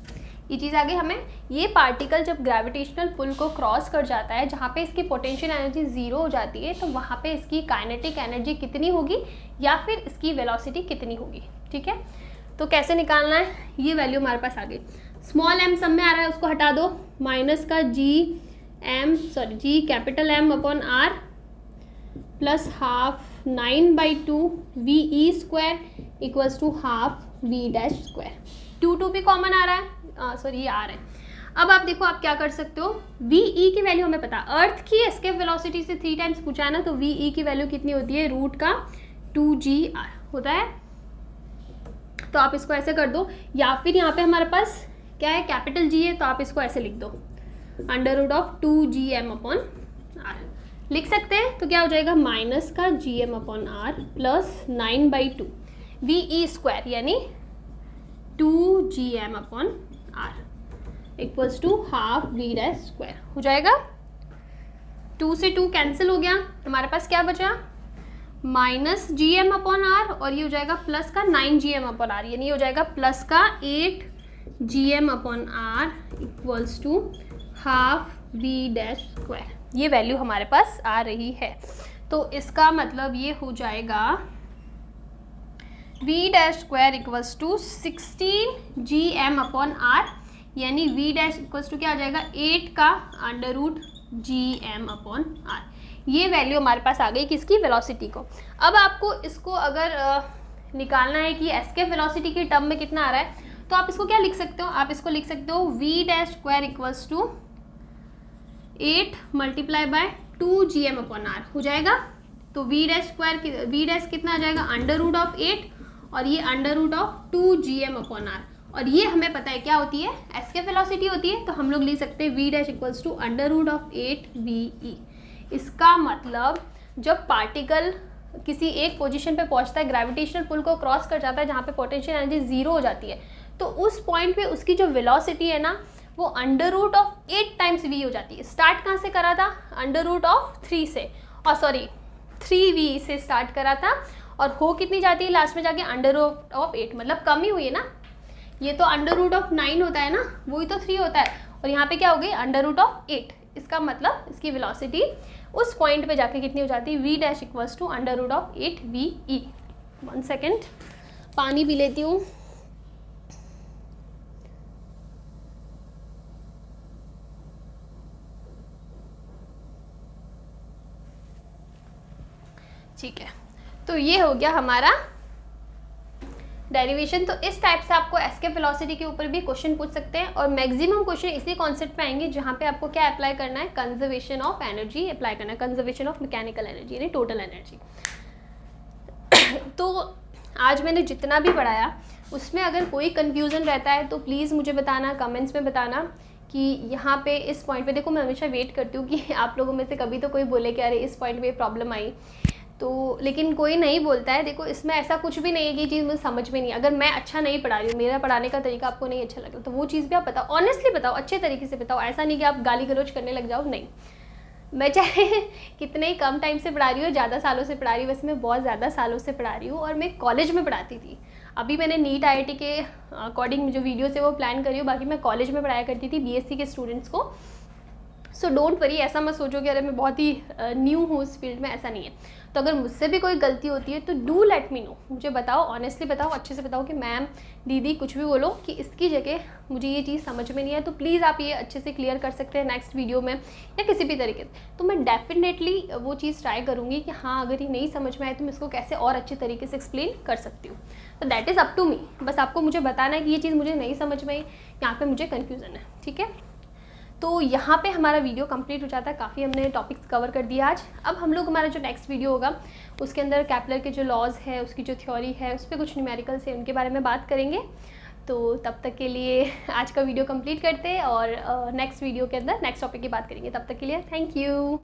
ये चीज़ आगे हमें, ये पार्टिकल जब ग्रेविटेशनल पुल को क्रॉस कर जाता है, जहाँ पे इसकी पोटेंशियल एनर्जी 0 हो जाती है, तो वहाँ पे इसकी काइनेटिक एनर्जी कितनी होगी या फिर इसकी वेलोसिटी कितनी होगी, ठीक है। तो कैसे निकालना है, ये वैल्यू हमारे पास आ गई। स्मॉल m सब में आ रहा है, उसको हटा दो, माइनस का G capital M upon R plus half 9/2 VE square equals to half V dash square. 2 भी कॉमन आ रहा है, सॉरी ये आ रहा है। अब आप देखो आप क्या कर सकते हो, VE की वैल्यू हमें पता, अर्थ की एस्केप वेलोसिटी से 3 टाइम्स पूछा है ना, तो VE की वैल्यू कितनी होती है, रूट का 2GR होता है। तो आप इसको ऐसे कर दो, या फिर यहाँ पे हमारे पास क्या है, कैपिटल G है, तो आप इसको ऐसे लिख दो, under root of 2GM upon R लिख सकते हैं। तो क्या हो जाएगा, माइनस का GM upon R plus 9/2 VE square यानी 2GM upon R equals to half V dash square हो जाएगा। 2 से 2 कैंसिल हो गया, हमारे पास क्या बचा, माइनस GM अपॉन R और ये हो जाएगा प्लस का 9GM अपॉन R, यानी हो जाएगा प्लस का 8GM upon R equals to half V dash square. ये वैल्यू हमारे पास आ रही है। तो इसका मतलब ये हो जाएगा V dash square equals to 16GM upon R, यानी V डैश इक्वल्स टू क्या आ जाएगा, 8 का under root GM upon R। ये वैल्यू हमारे पास आ गई किसकी, वेलोसिटी को। अब आपको इसको अगर निकालना है कि एस्केप वेलोसिटी के टर्म में कितना आ रहा है, तो आप इसको क्या लिख सकते हो, आप इसको लिख सकते हो V dash square equals to 8 multiply by 2GM upon R हो जाएगा। तो V डैश कितना आ जाएगा, अंडर रूट ऑफ 8 और ये under root of 2GM upon R, और ये हमें पता है क्या होती है, एस्केप वेलोसिटी होती है। तो हम लोग लिख सकते हैं V dash equals to under root of 8VE। इसका मतलब जब पार्टिकल किसी एक पोजीशन पे पहुंचता है, ग्रेविटेशनल पुल को क्रॉस कर जाता है, जहाँ पे पोटेंशियल एनर्जी 0 हो जाती है, तो उस पॉइंट पे उसकी जो वेलोसिटी है ना, वो under root of 8 times V हो जाती है। स्टार्ट कहाँ से करा था, अंडर रूट ऑफ 3 से, और सॉरी 3V से स्टार्ट करा था, और हो कितनी जाती है लास्ट में जाके, अंडर रूट ऑफ 8, मतलब कम ही हुई है ना। ये तो अंडर रूट ऑफ 9 होता है ना, वही तो 3 होता है, और यहाँ पे क्या हो गई, अंडर रूट ऑफ 8। इसका मतलब इसकी वेलोसिटी उस पॉइंट पे जाके कितनी हो जाती है, V dash equals to under root of 8VE। 1 second, पानी पी लेती हूँ। ठीक है, तो ये हो गया हमारा डेरिवेशन। तो इस टाइप से आपको एस्केप वेलोसिटी के ऊपर भी क्वेश्चन पूछ सकते हैं, और मैक्सिमम क्वेश्चन इसी कॉन्सेप्ट पे आएंगे जहाँ पे आपको क्या अप्लाई करना है, कंजर्वेशन ऑफ एनर्जी अप्लाई करना है, कंजर्वेशन ऑफ मैकेनिकल एनर्जी यानी टोटल एनर्जी। तो आज मैंने जितना भी पढ़ाया उसमें अगर कोई कन्फ्यूज़न रहता है तो प्लीज़ मुझे बताना, कमेंट्स में बताना कि यहाँ पे इस पॉइंट पे देखो, मैं हमेशा वेट करती हूँ कि आप लोगों में से कभी तो कोई बोले कि अरे इस पॉइंट पे प्रॉब्लम आई, तो लेकिन कोई नहीं बोलता है। देखो इसमें ऐसा कुछ भी नहीं है कि ये चीज़ मुझे समझ में नहीं, अगर मैं अच्छा नहीं पढ़ा रही हूँ, मेरा पढ़ाने का तरीका आपको नहीं अच्छा लगा, तो वो चीज़ भी आप बताओ, ऑनेस्टली बताओ, अच्छे तरीके से बताओ। ऐसा नहीं कि आप गाली गलौज करने लग जाओ, नहीं। मैं चाहे कितने ही कम टाइम से पढ़ा रही हूँ, ज़्यादा सालों से पढ़ा रही हूँ, वैसे मैं बहुत ज़्यादा सालों से पढ़ा रही हूँ, और मैं कॉलेज में पढ़ाती थी। अभी मैंने नीट IIT के अकॉर्डिंग जो वीडियोस है वो प्लान करी हूँ, बाकी मैं कॉलेज में पढ़ाया करती थी BSc के स्टूडेंट्स को। सो डोंट वरी, ऐसा मत सोचो कि अरे मैं बहुत ही न्यू हूँ इस फील्ड में, ऐसा नहीं है। तो अगर मुझसे भी कोई गलती होती है तो डू लेट मी नो, मुझे बताओ, ऑनेस्टली बताओ, अच्छे से बताओ कि मैम, दीदी, कुछ भी बोलो कि इसकी जगह मुझे ये चीज़ समझ में नहीं है, तो प्लीज़ आप ये अच्छे से क्लियर कर सकते हैं नेक्स्ट वीडियो में या किसी भी तरीके से। तो मैं डेफिनेटली वो चीज़ ट्राई करूँगी कि हाँ, अगर ये नहीं समझ में आए तो मैं इसको कैसे और अच्छे तरीके से एक्सप्लेन कर सकती हूँ। तो that is up to me, बस आपको मुझे बताना है कि ये चीज़ मुझे नहीं समझ में आई, यहाँ पर मुझे कन्फ्यूज़न है, ठीक है। तो यहाँ पे हमारा वीडियो कंप्लीट हो जाता है, काफ़ी हमने टॉपिक्स कवर कर दिया आज। अब हम लोग हमारा जो नेक्स्ट वीडियो होगा उसके अंदर केपलर के जो लॉज है, उसकी जो थ्योरी है, उस पर कुछ न्यूमेरिकल्स है, उनके बारे में बात करेंगे। तो तब तक के लिए आज का वीडियो कंप्लीट करते हैं, और नेक्स्ट वीडियो के अंदर नेक्स्ट टॉपिक की बात करेंगे। तब तक के लिए थैंक यू।